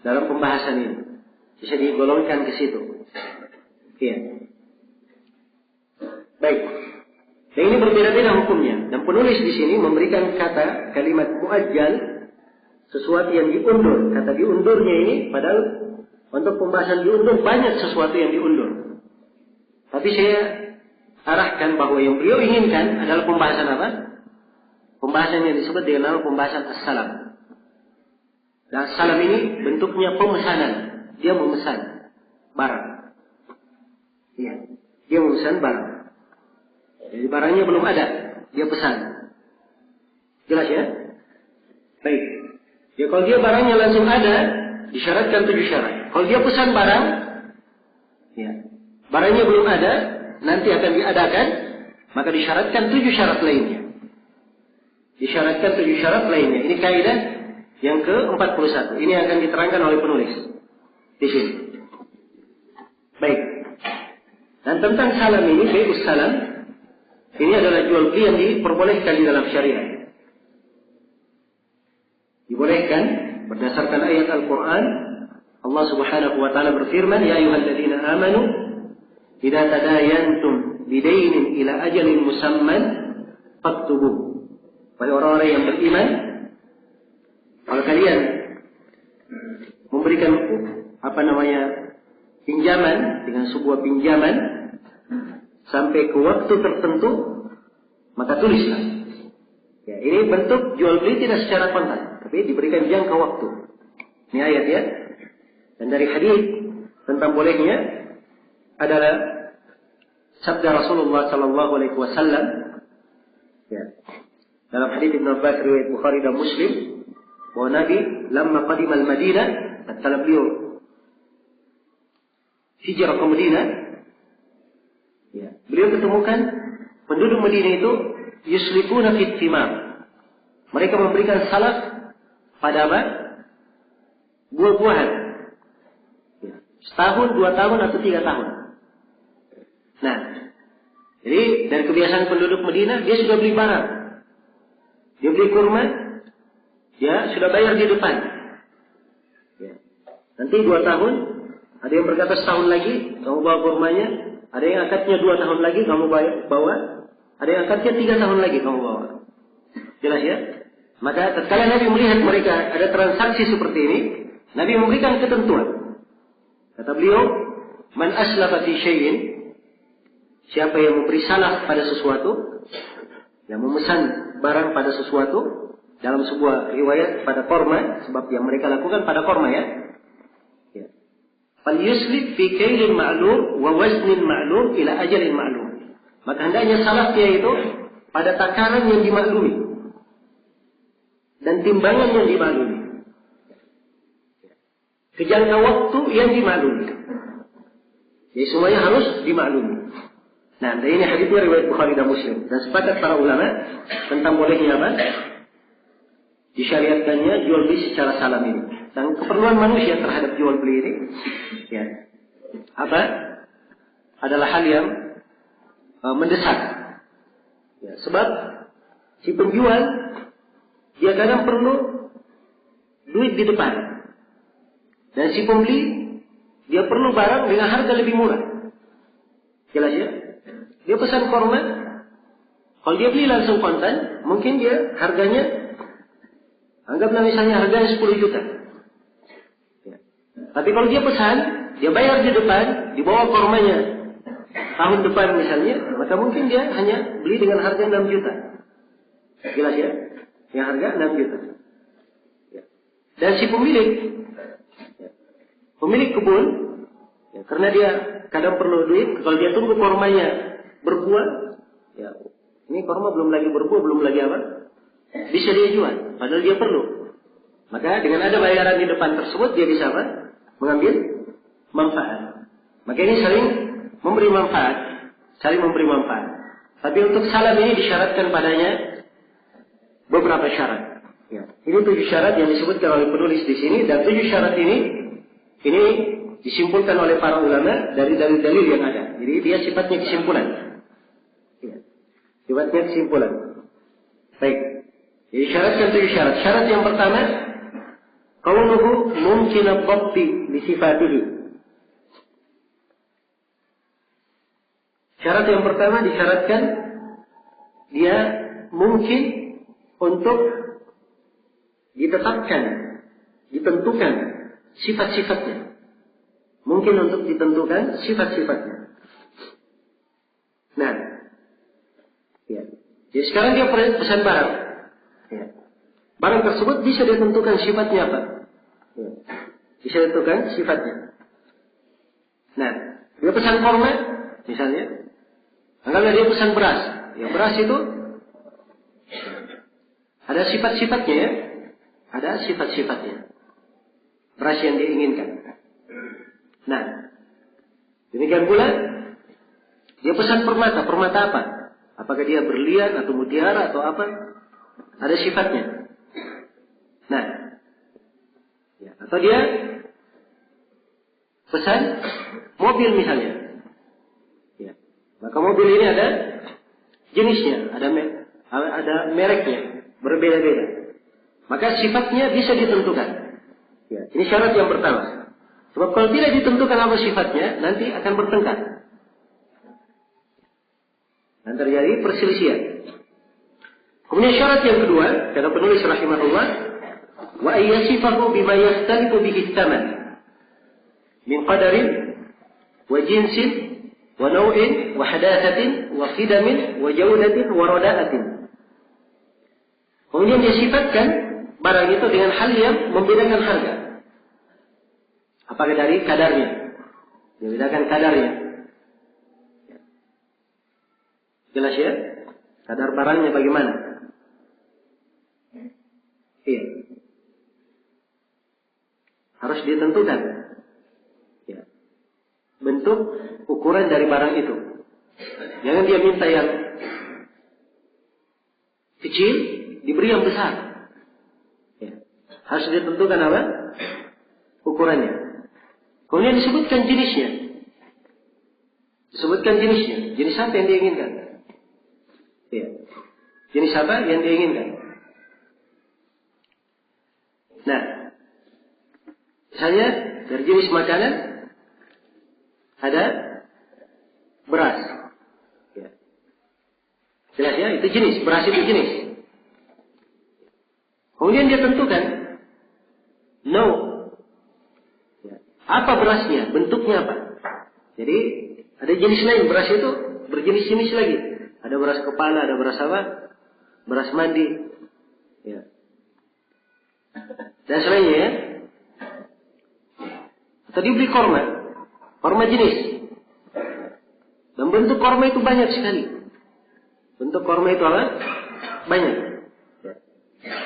dalam pembahasan ini. Bisa digolongkan ke situ. Iya. Baik. Dan ini berbeda-beda hukumnya. Dan penulis di sini memberikan kata kalimat muajjal, sesuatu yang diundur. Kata diundurnya ini, padahal untuk pembahasan diundur banyak sesuatu yang diundur. Tapi saya arahkan bahwa yang beliau inginkan adalah pembahasan apa? Pembahasan yang disebut dengan nama pembahasan as-salam. Dan as-salam ini bentuknya pemesanan. Dia memesan barang. Iya, dia memesan barang. Jadi barangnya belum ada, dia pesan. Jelas ya? Baik. Ya kalau dia barangnya langsung ada, disyaratkan 7 syarat. Kalau dia pesan barang, ya, barangnya belum ada, nanti akan diadakan, maka disyaratkan 7 syarat lainnya. disyaratkan 7 syarat lainnya. Ini kaidah yang ke-41. Ini akan diterangkan oleh penulis di sini. Baik. Dan tentang salam ini, bai'us salam, ini adalah jual beli yang diperbolehkan di dalam syariat. Dibolehkan berdasarkan ayat Al-Quran. Allah Subhanahu wa taala berfirman, "Ya ayyuhalladzina amanu, idza tadayantum bidainin ila ajalin musamman faktubuh." Wahai orang-orang yang beriman, kalau kalian memberikan pinjaman dengan sebuah pinjaman sampai ke waktu tertentu, maka tulislah. Ya, ini bentuk jual beli tidak secara kontan, tapi diberikan jangka waktu. Ini ayat ya. Dan dari hadis tentang bolehnya adalah sabda Rasulullah sallallahu alaihi wasallam. Ya. Dalam hadis Ibnu Abbas riwayat Bukhari dan Muslim, bahwa Nabi lamma qadima al-Madinah, tatkala beliau hijrah ke Madinah, ya, beliau ketemukan penduduk Madinah itu yuslifuna fit thimar. Mereka memberikan salaf pada apa? Buah-buahan. Ya, setahun, 2 tahun atau 3 tahun. Nah, jadi dari kebiasaan penduduk Madinah, dia sudah beli barang. Dia beli kurma, dia sudah bayar di depan. Ya. Nanti 2 tahun, ada yang berkata setahun lagi, kamu bawa kurmanya. Ada yang akadnya 2 tahun lagi, kamu bawa. Ada yang akadnya 3 tahun lagi, kamu bawa. Jelas ya? Maka tatkala Nabi melihat mereka ada transaksi seperti ini, Nabi memberikan ketentuan. Kata beliau, "Man aslafa fi syai'in," siapa yang memberi salaf pada sesuatu, yang memesan barang pada sesuatu, dalam sebuah riwayat pada korma, sebab yang mereka lakukan pada korma ya. Fal yuslif fi kailin ma'lum wa waznin ma'lum ila ajalin ma'lum. Maka hendaknya salafnya itu pada takaran yang dimaklumi dan timbangan yang dimaklumi, ke jangka waktu yang dimaklumi. Jadi semuanya harus dimaklumi. Nah, dan ini hadisnya riwayat Bukhari dan Muslim. Dan sepakat para ulama tentang bolehnya apa? Disyariatkannya jual beli secara salam ini. Dan keperluan manusia terhadap jual beli ini, ya, apa? Adalah hal yang mendesak. Ya, sebab si penjual dia kadang perlu duit di depan, dan si pembeli dia perlu barang dengan harga lebih murah. Jelas ya? Dia pesan korma, kalau dia beli langsung kontan, mungkin dia harganya, anggaplah misalnya harganya 10 juta. Ya. Tapi kalau dia pesan, dia bayar di depan, dibawa kormanya tahun depan misalnya, maka mungkin dia hanya beli dengan harga 6 juta. Jelas ya? Yang harga 6 juta. Ya. Dan si pemilik kebun, ya, karena dia kadang perlu duit, kalau dia tunggu kormanya berbuah, ya, ini korma belum lagi berbuah, belum lagi apa, bisa dia jual, padahal dia perlu. Maka dengan ada bayaran di depan tersebut, dia bisa apa? Mengambil manfaat. Maka ini saling memberi manfaat. Tapi untuk salam ini disyaratkan padanya beberapa syarat. Ya. Ini 7 syarat yang disebutkan oleh penulis di sini, dan 7 syarat ini disimpulkan oleh para ulama dari dalil-dalil yang ada. Jadi dia sifatnya kesimpulan. Ya. Sifatnya kesimpulan. Baik. Jadi syaratkan 7 syarat. Syarat yang pertama, kaunuhu mungkin ad-dhabti li sifatihi. Syarat yang pertama disyaratkan dia mungkin untuk ditetapkan, ditentukan sifat-sifatnya. Mungkin untuk ditentukan sifat-sifatnya. Nah, ya. Jadi sekarang dia pesan barang. Ya. Barang tersebut bisa ditentukan sifatnya apa? Ya. Bisa ditentukan sifatnya. Nah, dia pesan korma, misalnya. Anggaplah dia pesan beras. Ya, beras itu ada sifat-sifatnya ya. Ada sifat-sifatnya. Beras yang dia inginkan. Nah, demikian pula dia pesan permata. Permata apa? Apakah dia berlian atau mutiara atau apa? ada sifatnya. Nah, ya, atau dia pesan mobil misalnya. Ya. Maka mobil ini ada jenisnya, ada mereknya, berbeda-beda. Maka sifatnya bisa ditentukan. Ya. Ini syarat yang pertama. Sebab kalau tidak ditentukan apa sifatnya, nanti akan bertengkar. Dan terjadi perselisihan. Kemudian syarat yang kedua, kata penulis rahimahullah, wa ayyasifahu bima yahtalifu bihi tsaman min qadarin wa jinsin wa naw'in wa hadatsatin wa qidamin wa jawdatin wa rada'atin. Kemudian dia sifatkan barang itu dengan hal yang membedakan harga. Apakah dari kadarnya? Membedakan kadarnya. Jelas ya? Kadar barangnya bagaimana? Iya. Harus ditentukan. Ya. Bentuk ukuran dari barang itu. Jangan dia minta yang kecil, diberi yang besar. Ya. Harus ditentukan apa? Ukurannya. Kemudian disebutkan jenisnya. Jenis apa yang diinginkan? Ya. Jenis apa yang diinginkan? Nah, misalnya dari jenis makanan ada beras. Ya. Jelas ya, itu jenis. Beras itu jenis. Kemudian dia tentukan ya. Apa berasnya? Bentuknya apa? Jadi ada jenis lain. Beras itu berjenis-jenis lagi. Ada beras kepala, ada beras apa? Beras mandi. Ya. Dan selainnya ya. Atau dibeli korma. Korma jenis. Dan bentuk korma itu banyak sekali. Bentuk korma itu apa? Banyak.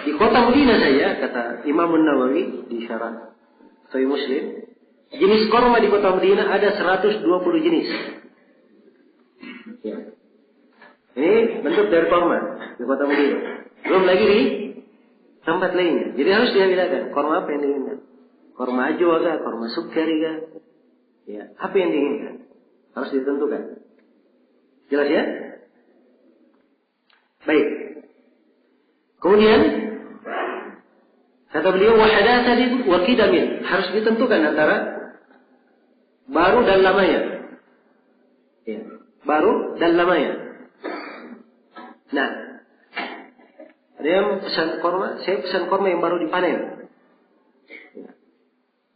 Di kota Madinah saja, kata Imam Nawawi di syarah Sahih Muslim, jenis korma di kota Madinah ada 120 jenis. Ya. Ini bentuk dari korma di kota Madinah. Belum lagi di tempat lainnya. Jadi harus dia bedakan korma apa yang diinginkan. Korma ajwa kah, korma sukari kah? Ya, apa yang diinginkan? Harus ditentukan. Jelas ya? Baik. Kemudian kata beliau wahadatsatin wa qidamin, harus ditentukan antara baru dan lamanya. Ya, baru dan lamanya. Nah, ada yang pesan korma, saya pesan korma yang baru dipanen.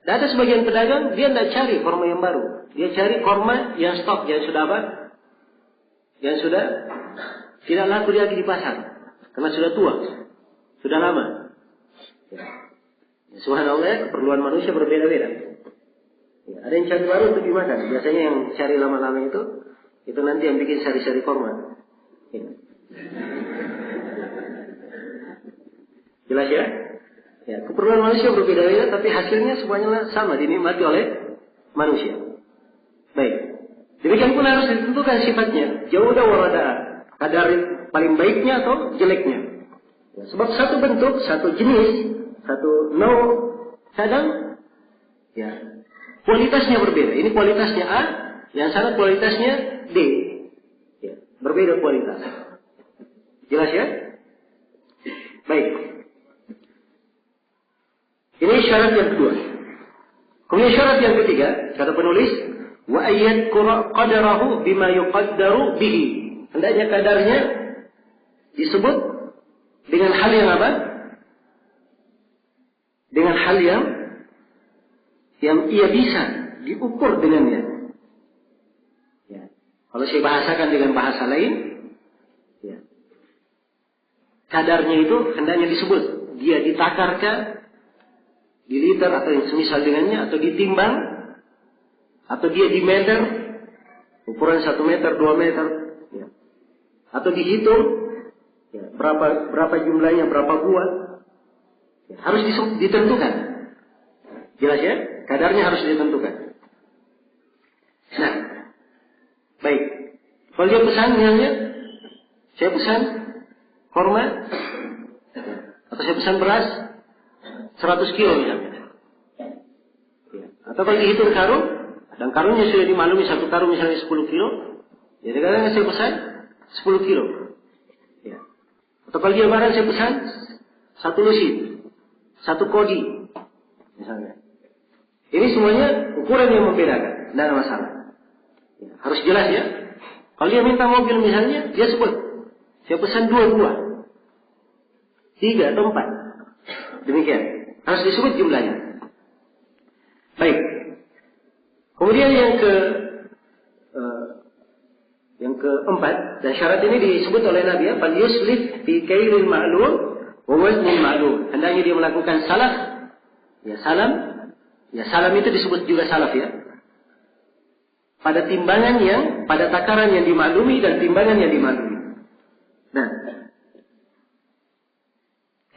Dan ada sebagian pedagang, dia tidak cari korma yang baru. Dia cari korma yang stok, yang sudah apa? Yang sudah tidak laku lagi di pasar. Karena sudah tua. Sudah lama. Ya, subhanallah, keperluan manusia berbeda-beda. Ya, ada yang cari baru untuk dimakan. Biasanya yang cari lama-lama itu nanti yang bikin sari-sari korma. Ya. Jelas ya? Ya, keperluan manusia berbeda-beda, tapi hasilnya semuanya sama, dinikmati oleh manusia. Baik. Demikian pula harus ditentukan sifatnya. Jaudah warada. Kadar paling baiknya atau jeleknya. Ya, sebab satu bentuk, satu jenis, satu kadang ya kualitasnya berbeda. Ini kualitasnya A, yang sana kualitasnya D. Ya, berbeda kualitas. Jelas ya? Baik. Ini syarat yang kedua. Kemudian syarat yang ketiga, kata penulis, wa ayyadkura qadarahu bima yuqaddaru bihi. Hendaknya kadarnya disebut dengan hal yang apa? Dengan hal yang ia bisa diukur dengannya. Ya. Kalau saya bahasakan dengan bahasa lain, ya. Kadarnya itu hendaknya disebut. Dia ditakarkan di liter atau yang semisal dengannya, atau ditimbang, atau dia di meter, ukuran 1 meter, 2 meter, ya. Atau dihitung, ya, berapa jumlahnya, berapa buah, ya, harus ditentukan. Jelas ya? Kadarnya harus ditentukan. Nah, baik. Kalau dia pesan, misalnya, saya pesan korma Atau saya pesan beras 100 kilo misalnya. Ya. Atau kalau dihitung karung, dan karungnya sudah dimaklumi satu karung misalnya 10 kilo, ya kadang-kadang saya pesan 10 kilo. Ya. Atau kalau dia barang saya pesan 1 lusin, 1 kodi, misalnya. Ini semuanya ukuran yang membedakan, tidak ada masalah. Ya. Harus jelas ya. Kalau dia minta mobil misalnya, dia sebut, saya pesan 2 buah, 3 atau 4. Demikian. Harus disebut jumlahnya. Baik. Kemudian yang keempat, dan syarat ini disebut oleh Nabi ya, fal yuslif fi kailin ma'lum wa waznin ma'lum. Hendaknya dia melakukan salaf. Ya salam. Ya salam itu disebut juga salaf ya. Pada timbangan pada takaran yang dimaklumi dan timbangan yang dimaklumi. Nah,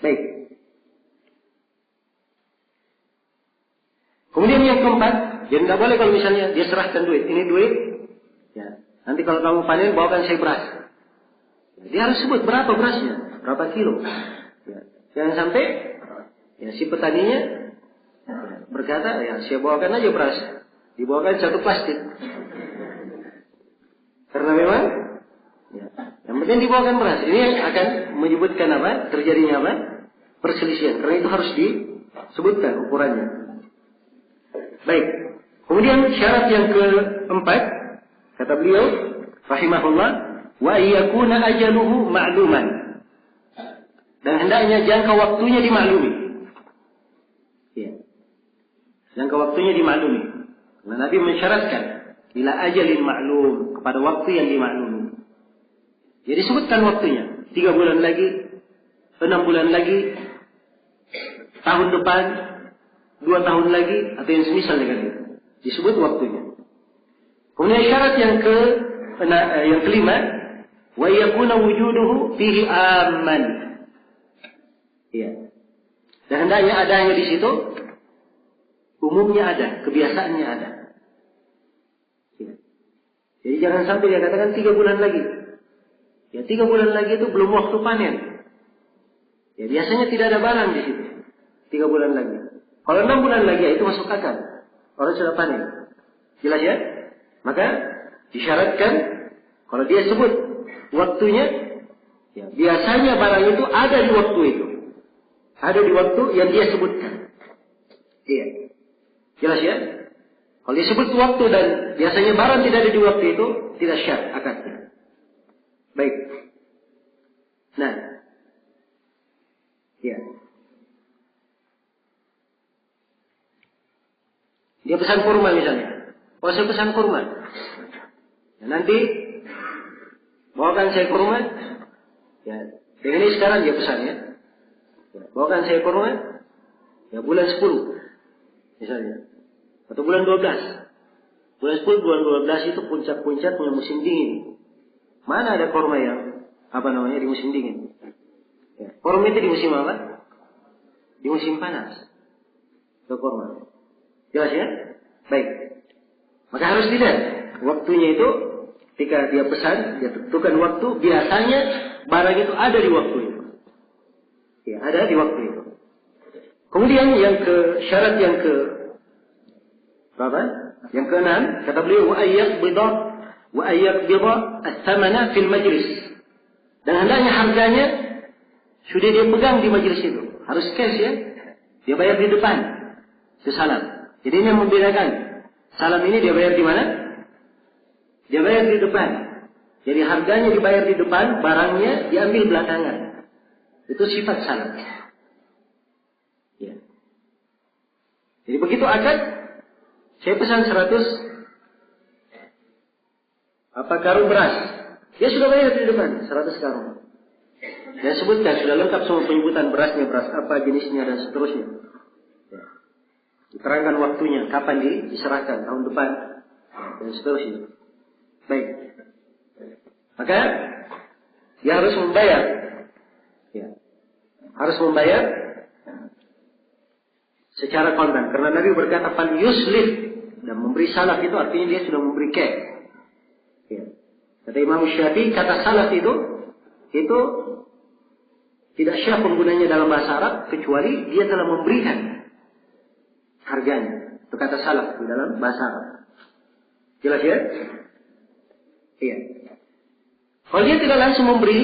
baik. Kemudian yang keempat, jadi nggak boleh kalau misalnya dia serahkan duit, ini duit, ya nanti kalau kamu panen bawakan saya beras. Dia harus sebut berapa berasnya, berapa kilo. Ya. Jangan sampai ya si petaninya berkata, ya saya bawakan aja beras, dibawakan 1 plastik. Karena memang ya, yang penting dibawakan beras. Ini akan menyebutkan apa? Terjadinya apa? Perselisihan. Karena itu harus disebutkan ukurannya. Baik. Kemudian syarat yang keempat, kata beliau, rahimahullah, wa yakuna ajaluhu ma'luman. Dan hendaknya jangka waktunya dimaklumi. Ya. Jangka waktunya dimaklumi. Karena Nabi mensyaratkan ila ajalin ma'lum, kepada waktu yang dimaklumi. Jadi sebutkan waktunya. 3 bulan lagi, 6 bulan lagi, tahun depan, 2 tahun lagi, atau yang semisal dengan itu. Disebut waktunya. Kemudian syarat yang kelima, wa yakuna wujuduhu fihi amman. Ya. Dan hendaknya adanya di situ, umumnya ada, kebiasaannya ada. Ya. Jadi jangan sampai dia katakan 3 bulan lagi. Ya 3 bulan lagi itu belum waktu panen. Ya biasanya tidak ada barang di situ. 3 bulan lagi. Kalau 6 bulan lagi ya, itu masuk akal. Orang sudah panen. Jelas ya? Maka disyaratkan kalau dia sebut waktunya, ya biasanya barang itu ada di waktu itu. Ada di waktu yang dia sebutkan. Iya. Jelas ya? Kalau disebut waktu dan biasanya barang tidak ada di waktu itu, tidak syar akadnya. Baik. Nah. Ya. Dia pesan kurma misalnya. Oh saya pesan kurma. Ya, nanti bawakan saya kurma. Ya, dengan ini sekarang dia pesan ya. Ya, bawakan saya kurma. Ya bulan 10 misalnya. Atau bulan 12. Bulan 10, bulan 12 itu puncak-puncaknya musim dingin. Mana ada kurma yang di musim dingin? Ya, kurma itu di musim apa? Di musim panas. Itu kurma. Jelas ya? Baik. Maka harus dilihat waktunya itu ketika dia pesan, dia tentukan waktu, biasanya barang itu ada di waktu itu. Ya, ada di waktu itu. Kemudian syarat yang Yang keenam, kata beliau, wa ayyaqbida ats-tsamana fil majlis. Dan hendaknya harganya sudah dia pegang di majlis itu. Harus cash ya. Dia bayar di depan. Itu salam. Jadi ini yang membedakan. Salam ini dia bayar di mana? Dia bayar di depan. Jadi harganya dibayar di depan, barangnya diambil belakangan. Itu sifat salam. Ya. Jadi begitu akad, saya pesan 100 karung beras. Dia sudah bayar di depan 100 karung. Dan sebutkan sudah lengkap semua penyebutan berasnya, beras apa jenisnya dan seterusnya. Ya. Diterangkan waktunya, kapan diserahkan, tahun depan dan seterusnya. Baik. Maka dia harus membayar. Ya. Harus membayar secara kontan. Karena Nabi berkata fal yuslif, dan memberi salaf itu artinya dia sudah memberi cash. Ya. Kata Imam Syafi'i, kata salaf itu Tidak syah penggunanya dalam bahasa Arab kecuali dia telah memberikan harganya. Itu kata salaf di dalam bahasa Arab. Jelas ya? Iya. Kalau dia tidak langsung memberi,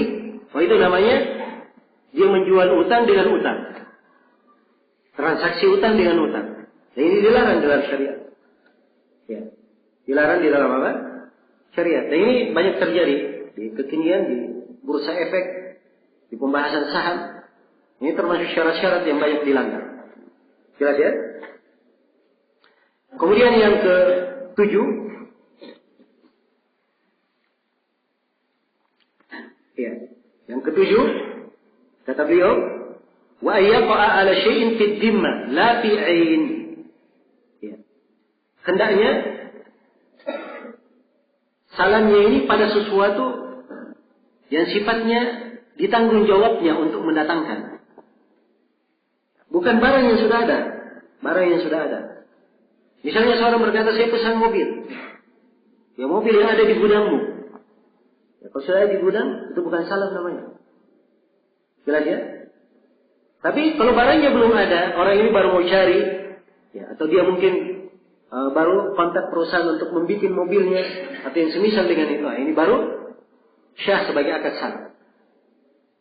itu namanya dia menjual utang dengan utang. Transaksi utang dengan utang. Dan ini dilarang dalam syariat. Ya. Dilarang di dalam apa? Syariat. Dan ini banyak terjadi di kekinian, di bursa efek, di pembahasan saham. Ini termasuk syarat-syarat yang banyak dilanggar. Jelas ya? Kemudian yang ke-7, ya, yang ke-7 kata beliau, wa ayyaqa ala syai'in fid dhimma la fi 'ain. Ya. Hendaknya salamnya ini pada sesuatu yang sifatnya ditanggung jawabnya untuk mendatangkan. Bukan barang yang sudah ada. Barang yang sudah ada. Misalnya seorang berkata, saya pesan mobil. Ya, mobil yang ada di gudangmu. Ya, kalau sudah ada di gudang, itu bukan salam namanya. Jelas ya? Tapi kalau barangnya belum ada, orang ini baru mau cari, ya, atau dia mungkin baru kontak perusahaan untuk membuat mobilnya, atau yang semisal dengan itu. Ini baru syah sebagai akad salam.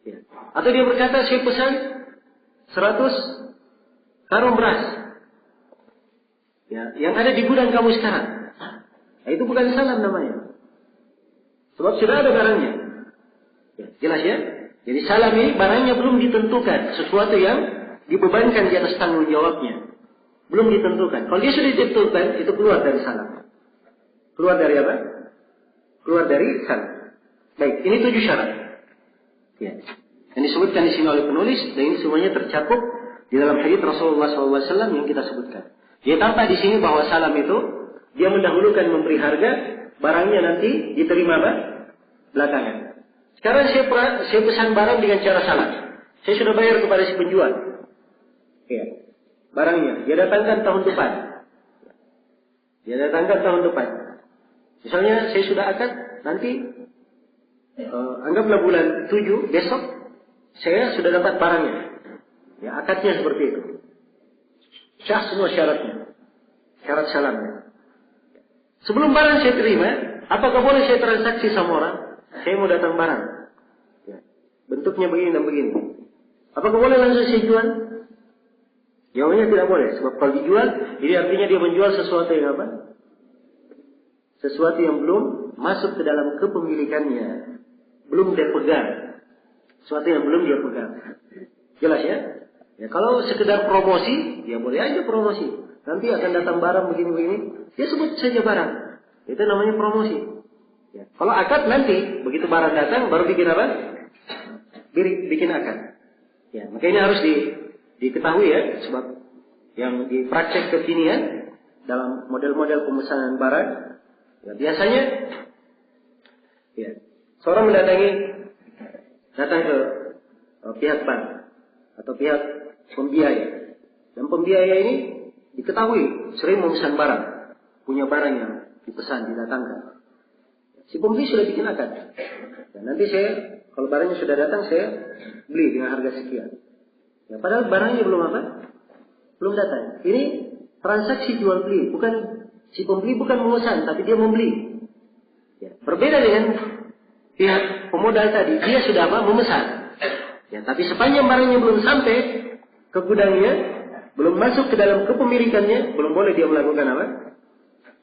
Ya. Atau dia berkata, saya pesan 100 karung beras. Ya, yang ada di gudang kamu sekarang. Nah, itu bukan salam namanya. Sebab sudah ada barangnya. Ya, jelas ya? Jadi salam ini barangnya belum ditentukan. Sesuatu yang dibebankan di atas tanggung jawabnya. Belum ditentukan. Kalau dia sudah ditentukan, itu keluar dari salam. Keluar dari apa? Keluar dari salam. Baik, ini 7 syarat. Ya. Yang disebutkan di sini oleh penulis, dan ini semuanya tercakup di dalam hadits Rasulullah SAW yang kita sebutkan. Dia tampak di sini bahwa salam itu dia mendahulukan memberi harga, barangnya nanti diterima apa? Belakangan. Sekarang saya pesan barang dengan cara salam. Saya sudah bayar kepada si penjual. Ya. Barangnya dia datangkan tahun depan. Dia datangkan tahun depan. Misalnya saya sudah akad nanti anggaplah bulan 7 besok saya sudah dapat barangnya. Ya, akadnya seperti itu. Syah semua syaratnya. Syarat salamnya. Sebelum barang saya terima, apakah boleh saya transaksi sama orang? Saya mau datang barang. Ya. Bentuknya begini dan begini. Apakah boleh langsung saya jual? Jawabnya tidak boleh. Sebab kalau dijual, ini artinya dia menjual sesuatu yang apa? Sesuatu yang belum masuk ke dalam kepemilikannya. Belum dia pegang. Sesuatu yang belum dia pegang. Jelas ya? Ya, kalau sekedar promosi, ya boleh aja promosi. Nanti akan datang barang begini-begini, dia sebut saja barang. Itu namanya promosi. Ya. Kalau akad nanti, begitu barang datang, baru bikin apa? Bikin akad. Ya, maka ini harus diketahui ya, sebab yang di praktek kekinian dalam model-model pemesanan barang, ya, biasanya, ya, seorang datang ke pihak bank atau pihak pembiaya. Dan pembiaya ini diketahui sering memesan barang, punya barang yang dipesan, didatangkan. Si pembeli sudah bikin akad. Dan nanti kalau barangnya sudah datang, saya beli dengan harga sekian. Ya, padahal barangnya belum apa? Belum datang. Ini transaksi jual beli, bukan si pembeli bukan memesan, tapi dia membeli. Ya, berbeda dengan pihak pemodal tadi, dia sudah apa? Memesan. Ya, tapi sepanjang barangnya belum sampai ke gudangnya, belum masuk ke dalam kepemilikannya, belum boleh dia melakukan apa?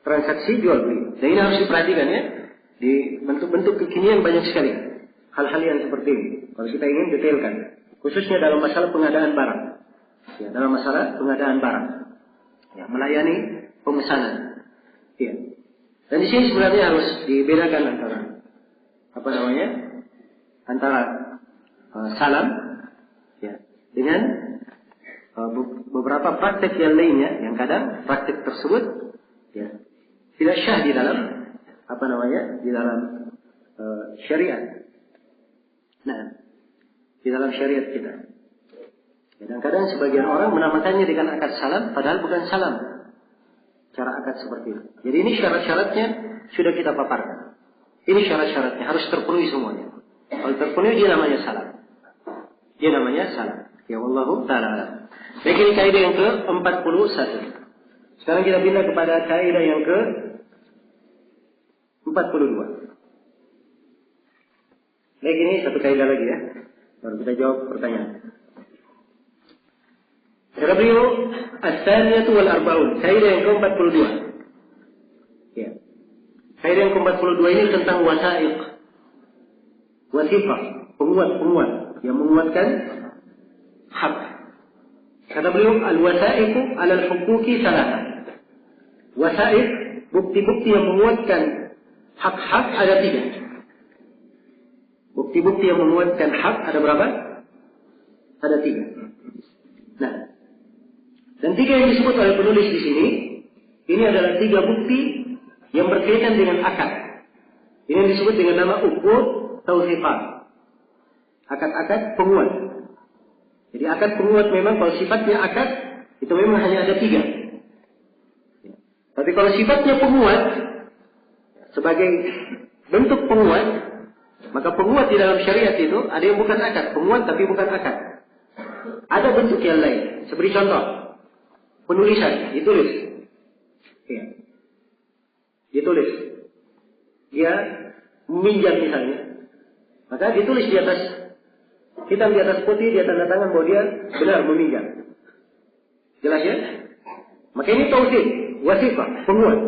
Transaksi jual beli. Dan ini harus diperhatikan ya. Di bentuk-bentuk kekinian banyak sekali hal-hal yang seperti ini. Kalau kita ingin detailkan, khususnya dalam masalah pengadaan barang. Ya, dalam masalah pengadaan barang. Ya, melayani pemesanan. Ya. Dan di sini sebenarnya harus dibedakan antara antara salam ya, dengan beberapa praktek yang lainnya, yang kadang praktek tersebut ya, tidak syah di dalam di dalam syariat. Nah, di dalam syariat kita. Kadang-kadang sebagian orang menamakannya dengan akad salam, padahal bukan salam. Cara akad seperti itu. Jadi ini syarat-syaratnya sudah kita paparkan. Ini syarat-syaratnya harus terpenuhi semuanya. Kalau terpenuhi dia namanya salam. dia namanya salah. Ya wallahu ta'ala. Baik, ini kaidah yang ke-41. Sekarang kita pindah kepada kaidah yang ke-42. Baik, ini satu kaidah lagi ya. Baru kita jawab pertanyaan. Kata beliau, as-saniyatu wal arba'un. Kaidah yang ke-42. Ya. Kaidah yang ke-42 ini tentang wasaiq. Wasifah, penguat yang menguatkan hak. Kata beliau, al-wasaiqu 'ala al-huquqi salatah. Wasaiq, bukti-bukti yang menguatkan hak-hak ada 3. Bukti-bukti yang menguatkan hak ada berapa? Ada 3. Nah, dan 3 yang disebut oleh penulis di sini, ini adalah 3 bukti yang berkaitan dengan akad. Ini yang disebut dengan nama uqud tawthiqah. Akad-akad penguat. Jadi akad penguat memang kalau sifatnya akad, itu memang hanya ada 3. Tapi kalau sifatnya penguat, sebagai bentuk penguat, maka penguat di dalam syariat itu ada yang bukan akad. Penguat tapi bukan akad. Ada bentuk yang lain. Seperti contoh, penulisan, ditulis. Ya. Ditulis. Dia meminjam misalnya. Maka ditulis di atas, hitam di atas putih, dia tanda tangan bahwa dia benar meminjam. Jelas ya? Maka ini tauhid, wasifah, penguat.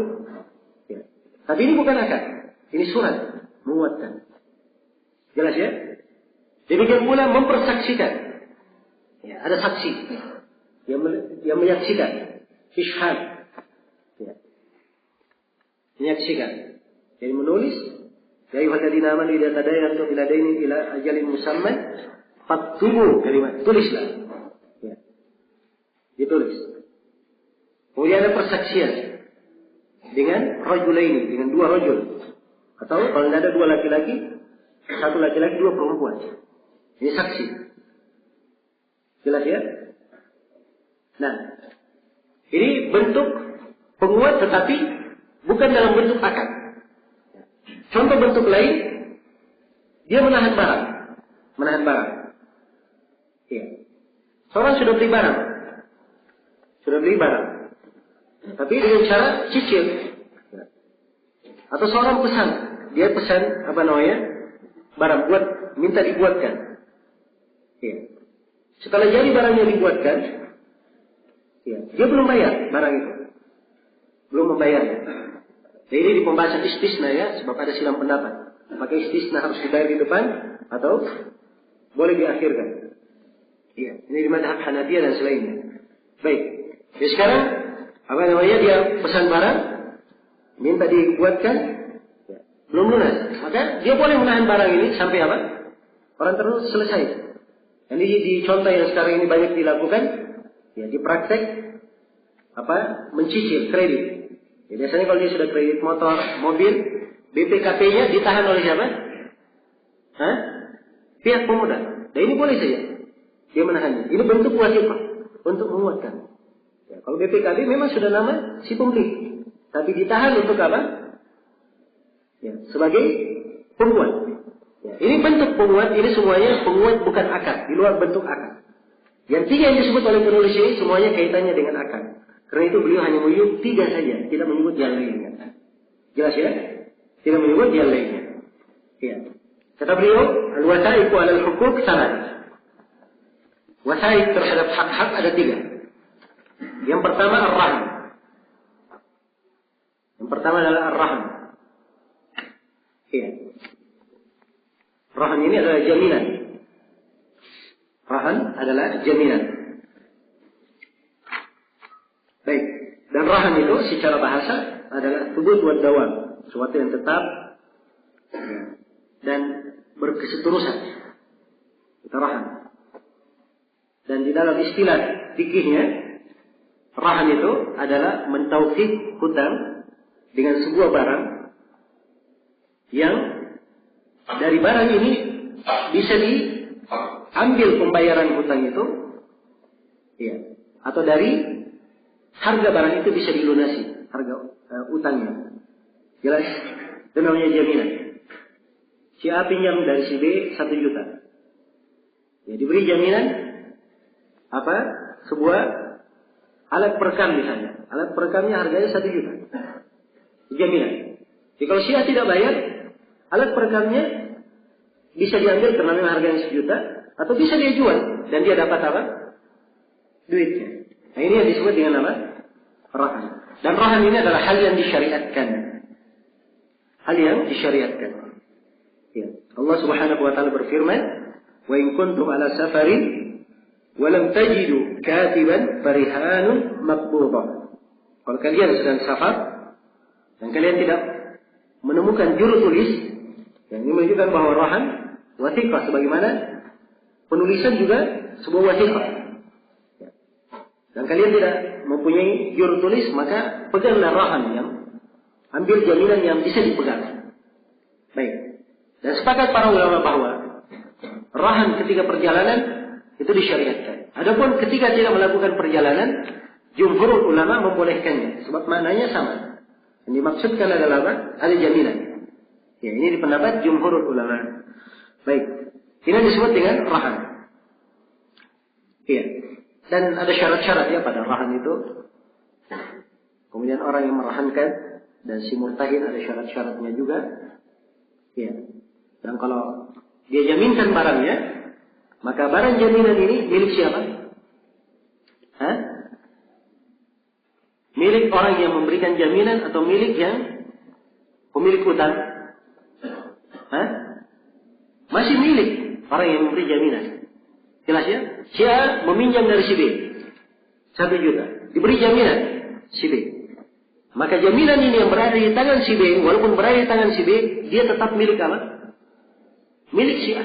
Ya. Tapi ini bukan akad. Ini surat, menguatkan. Jelas ya? Demikian pula mempersaksikan. Ya, ada saksi yang menyaksikan. Ishhad. Ya. Menyaksikan. Jadi menulis. Ya ayyuhalladzina amanu idza tadayantum ila dainin ila ajalin musamman faktubu. Kalimat tulislah. Ya. Ditulis. Kemudian ada persaksian dengan rajulaini, dengan 2 rajul. Atau kalau tidak ada 2 laki-laki, 1 laki-laki, 2 perempuan. Ini saksi. Jelas ya? Nah, ini bentuk penguat tetapi bukan dalam bentuk akad. Contoh bentuk lain, dia menahan barang. Menahan barang. Ya. Seorang sudah beli barang. Sudah beli barang. Tapi dengan cara cicil. Atau seorang pesan. Dia pesan, barang buat, minta dibuatkan. Ya. Setelah jadi barangnya dibuatkan, ya, dia belum bayar barang itu. Belum membayarnya. Jadi ini di pembahasan istisna ya, sebab ada silang pendapat. Apakah istisna harus dibayar di depan atau boleh diakhirkan? Iya, ini di mazhab Hanafiyah dan selainnya. Baik. Jadi sekarang dia pesan barang, minta dibuatkan, ya, belum lunas. Maka dia boleh menahan barang ini sampai apa? Orang terus selesai. Jadi di contoh yang sekarang ini banyak dilakukan, ya di praktek mencicil kredit. Ya, biasanya kalau dia sudah kredit motor, mobil, BPKP-nya ditahan oleh siapa? Pihak pemuda. Dan ini boleh saja dia menahannya. Ini bentuk wasifah untuk menguatkan. Ya, kalau BPKB memang sudah nama si pembeli, tapi ditahan untuk apa? Ya, sebagai penguat. Ya, ini bentuk penguat, ini semuanya penguat bukan akad, di luar bentuk akad. Yang 3 yang disebut oleh penulis ini semuanya kaitannya dengan akad. Karena itu beliau hanya menyebut 3 saja, tidak menyebut yang lainnya. Jelas ya? Tidak menyebut yang lainnya. Ya. Kata beliau, al-wasaiqu 'ala al-huquq salat. Wasaiq terhadap hak-hak ada 3. Yang pertama ar-rahn. Yang pertama adalah ar-rahn. Iya. Rahn ini adalah jaminan. Rahn adalah jaminan. Baik. Dan rahn itu secara bahasa adalah thubut wa dawam, sesuatu yang tetap dan berkeseterusan. Itu rahn. Dan di dalam istilah fikihnya, rahn itu adalah mentauqif hutang dengan sebuah barang yang dari barang ini bisa diambil pembayaran hutang itu, ya, atau dari harga barang itu bisa dilunasi harga utangnya. Jelas? Itu namanya jaminan. Si A pinjam dari si B 1 juta. Ya, diberi jaminan apa? Sebuah alat perekam misalnya. Alat perekamnya harganya 1 juta. Jaminan. Jadi kalau Syiah tidak bayar, alat perekamnya bisa diambil karena memang harganya 1 juta, atau bisa dia jual dan dia dapat apa? Duitnya. Nah, ini yang disebut dengan apa? Rahan. Dan rahan ini adalah hal yang disyariatkan. Hal yang disyariatkan. Ya. Allah Subhanahu wa taala berfirman, "Wa in kuntum ala safarin wa lam tajidu katiban farihanun maqbudah." Kalau kalian sedang safar dan kalian tidak menemukan juru tulis, yang ini menunjukkan bahwa rahan wathiqah, sebagaimana penulisan juga sebuah wathiqah. Dan kalian tidak mempunyai juru tulis, maka peganglah rahan, yang ambil jaminan yang bisa dipegang. Baik. Dan sepakat para ulama bahwa rahan ketika perjalanan itu disyariatkan. Adapun ketika tidak melakukan perjalanan, jumhur ulama membolehkannya, sebab maknanya sama. Yang dimaksudkan adalah apa? Ada jaminan. Ya, ini di pendapat jumhur ulama. Baik. Ini disebut dengan rahan. Iya. Dan ada syarat-syarat ya pada rahan itu. Kemudian orang yang merahankan dan si murtahin ada syarat-syaratnya juga. Iya. Dan kalau dia jaminkan barangnya, maka barang jaminan ini milik siapa? Hah? Milik orang yang memberikan jaminan atau milik yang pemilik hutang? Hah? Masih milik orang yang memberi jaminan. Jelas ya? Dia meminjam dari si B 1 juta, diberi jaminan si B. Maka jaminan ini yang berada di tangan si B, walaupun berada di tangan si B, dia tetap milik apa? Milik si A.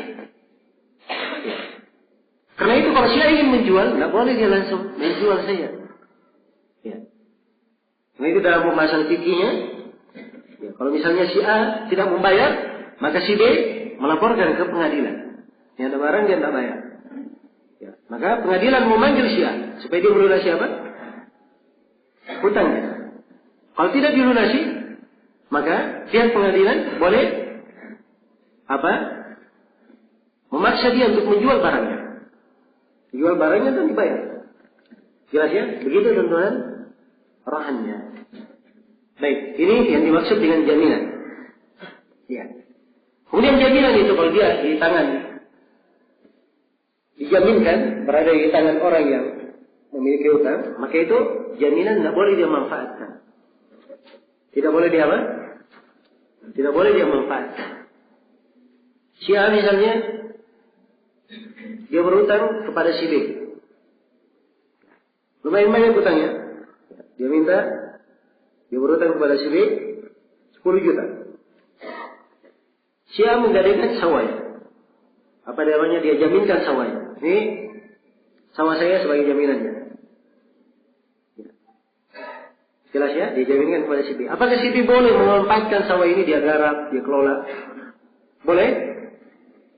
Ya. Karena itu kalau si A ingin menjual, tidak boleh dia langsung menjual saja. Ya. Nah, itu dalam pembahasan fikihnya. Ya, kalau misalnya si A tidak membayar, maka si B melaporkan ke pengadilan. Yang ada barang dia tidak bayar. Ya, maka pengadilan memanggil si A supaya dia melunasi apa? Hutangnya. Kalau tidak dilunasi, maka pihak pengadilan boleh apa? Memaksa dia untuk menjual barangnya. Jual barangnya dan dibayar. Jelas ya? Begitu tentuan rahannya. Baik, ini yang dimaksud dengan jaminan. Ya. Kemudian jaminan itu kalau dia di tangan, dijaminkan berada di tangan orang yang memiliki hutang, maka itu jaminan tidak boleh dia manfaatkan. Tidak boleh dia apa? Tidak boleh dia manfaatkan. Si A misalnya, dia berhutang kepada si B. Lumayan banyak hutangnya. Dia minta, dia berhutang kepada si B 10 juta. Si A menggadaikan sawahnya. Apa namanya? Dia jaminkan sawahnya. Ini sawah saya sebagai jaminannya. Jelas ya? Dia jaminkan kepada si B. Apakah si B boleh memanfaatkan sawah ini? Dia garap, dia kelola. Boleh?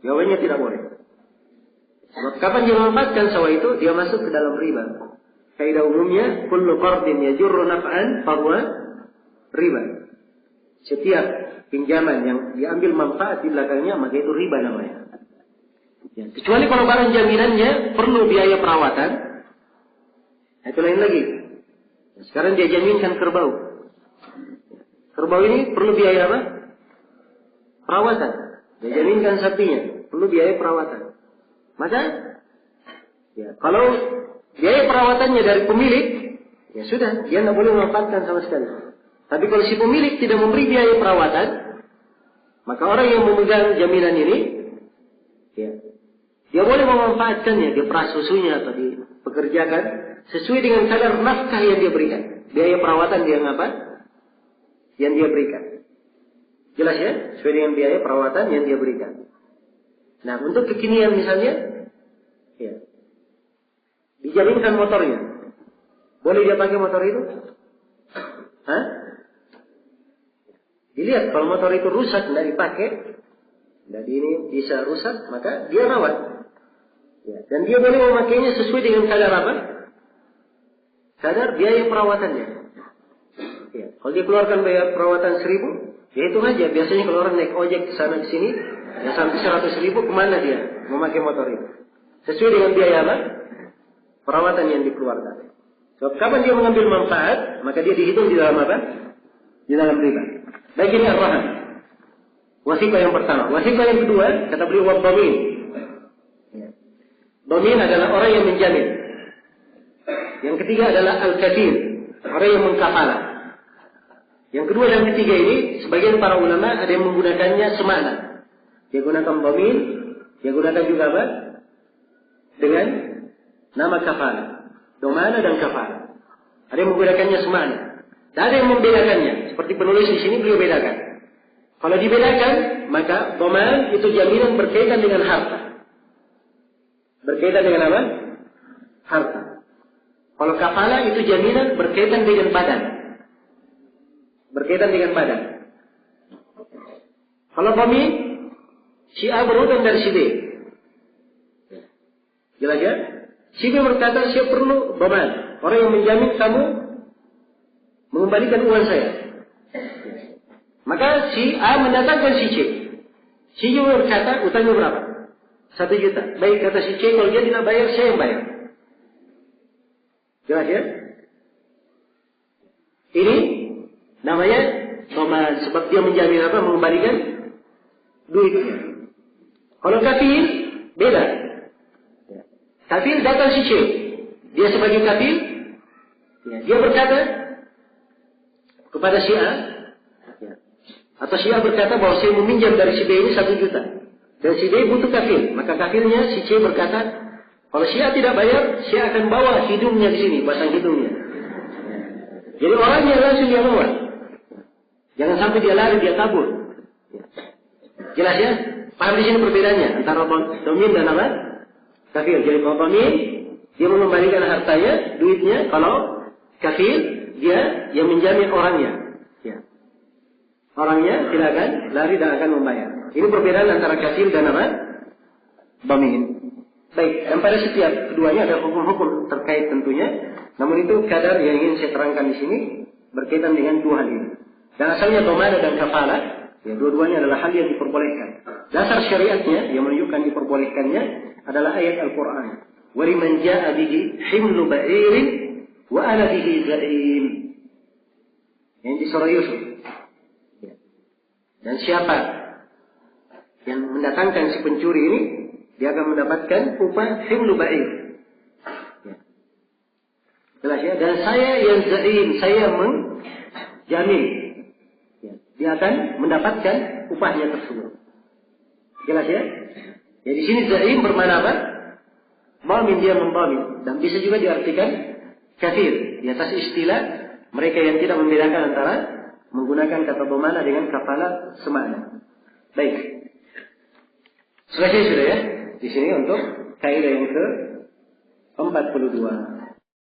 Jawabannya tidak boleh. Sebab kapan dia memanfaatkan sawah itu, dia masuk ke dalam riba. Kaidah umumnya, kullu qardin yajurru naf'an fahuwa riba. Setiap pinjaman yang diambil manfaat di belakangnya, maka itu riba namanya. Ya, kecuali kalau barang jaminannya perlu biaya perawatan, itu lain lagi. Sekarang dia jaminkan kerbau. Kerbau ini perlu biaya apa? Perawatan. Dia jaminkan sapinya, perlu biaya perawatan. Maka, ya, kalau biaya perawatannya dari pemilik, ya sudah, dia tidak boleh memanfaatkan sama sekali. Tapi kalau si pemilik tidak memberi biaya perawatan, maka orang yang memegang jaminan ini, ya, dia boleh memanfaatkannya, dia perah susunya atau dipekerjakan sesuai dengan kadar nafkah yang dia berikan. Biaya perawatan yang apa? Yang dia berikan. Jelas ya? Sesuai dengan biaya perawatan yang dia berikan. Nah, untuk kekinian misalnya, ya, dijaminkan motornya. Boleh dia pakai motor itu? Hah? Dilihat kalau motor itu rusak, tidak dipakai, dan ini bisa rusak, maka dia rawat. Ya, dan dia boleh memakainya sesuai dengan kadar apa? Kadar biaya perawatannya. Ya, kalau dia keluarkan biaya perawatan 1.000, ya itu aja. Biasanya kalau orang naik ojek ke sana ke sini, ya sampai 100.000, kemana dia memakai motor itu? Sesuai dengan biaya apa? Perawatan yang dikeluarkan. Sebab kapan dia mengambil manfaat, maka dia dihitung di dalam apa? Di dalam riba. Baik, ini ar-rahan. Wasiqah yang pertama. Wasiqah yang kedua, kata beliau wad-dhamin. Dhamin adalah orang yang menjamin. Yang ketiga adalah al-kafil, orang yang mengkafalah. Yang kedua dan ketiga ini, sebagian para ulama ada yang menggunakannya semakna. Dia gunakan dhamin, dia gunakan juga apa? Dengan nama kafalah. Domana dan kafalah. Ada yang menggunakannya semakna. Dan ada yang membedakannya. Seperti penulis di sini beliau bedakan. Kalau dibedakan, maka dhaman itu jaminan berkaitan dengan harta. Berkaitan dengan apa? Harta. Kalau kafalah itu jaminan berkaitan dengan badan. Berkaitan dengan badan. Kalau dhamin, si A berhutang dari si B. Jelas ya? Si B berkata, saya perlu dhaman. Orang yang menjamin kamu mengembalikan uang saya. Maka si A mendatangkan si C. Si C berkata, utangnya berapa? 1 juta. Baik, kata si C, kalau dia tidak bayar, saya yang bayar. Jelas ya? Ini namanya dhaman, sebab dia menjamin apa? Mengembalikan duitnya. Kalau kafil, beda. Kafil datang si C. Dia sebagai kafil, dia berkata kepada si A, atau si A berkata bahwa saya meminjam dari si B ini 1 juta. Dan si B butuh kafil. Maka kafilnya si C berkata, kalau si A tidak bayar, saya akan bawa hidungnya di sini, pasang hidungnya. Jadi orangnya langsung dia bawa. Jangan sampai dia lari, dia kabur. Jelas ya? Paham di sini perbedaannya antara dhamin dan apa? Kafil. Jadi kalau dhamin, dia mengembalikan hartanya, duitnya. Kalau kafil, dia yang menjamin orangnya. Orangnya tidak akan lari dan akan membayar. Ini perbedaan antara kafil dan apa? Dhamin. Baik, dan pada setiap keduanya ada hukum-hukum terkait tentunya. Namun itu kadar yang ingin saya terangkan di sini berkaitan dengan dua hal ini. Dan asalnya dhaman dan kafalah, ya dua-duanya adalah hal yang diperbolehkan. Dasar syariatnya yang menunjukkan diperbolehkannya adalah ayat Al-Quran. Wa liman jaa'a bihi himlu ba'irin wa ana bihi za'im. Yang di surah Yusuf. Dan siapa yang mendatangkan si pencuri ini, dia akan mendapatkan upah himlu ba'ir. Jelas ya? Dan saya yang za'im, saya menjamin. Dia akan mendapatkan upahnya tersebut. Jelas ya? Jadi di sini za'im bermakna apa? Dhamin, dia membamin. Dan bisa juga diartikan kafir. Di atas istilah mereka yang tidak membedakan antara menggunakan kata dhamana dengan kafalah semakna. Baik. Selesai sudah ya? Di sini untuk kaidah yang ke-42.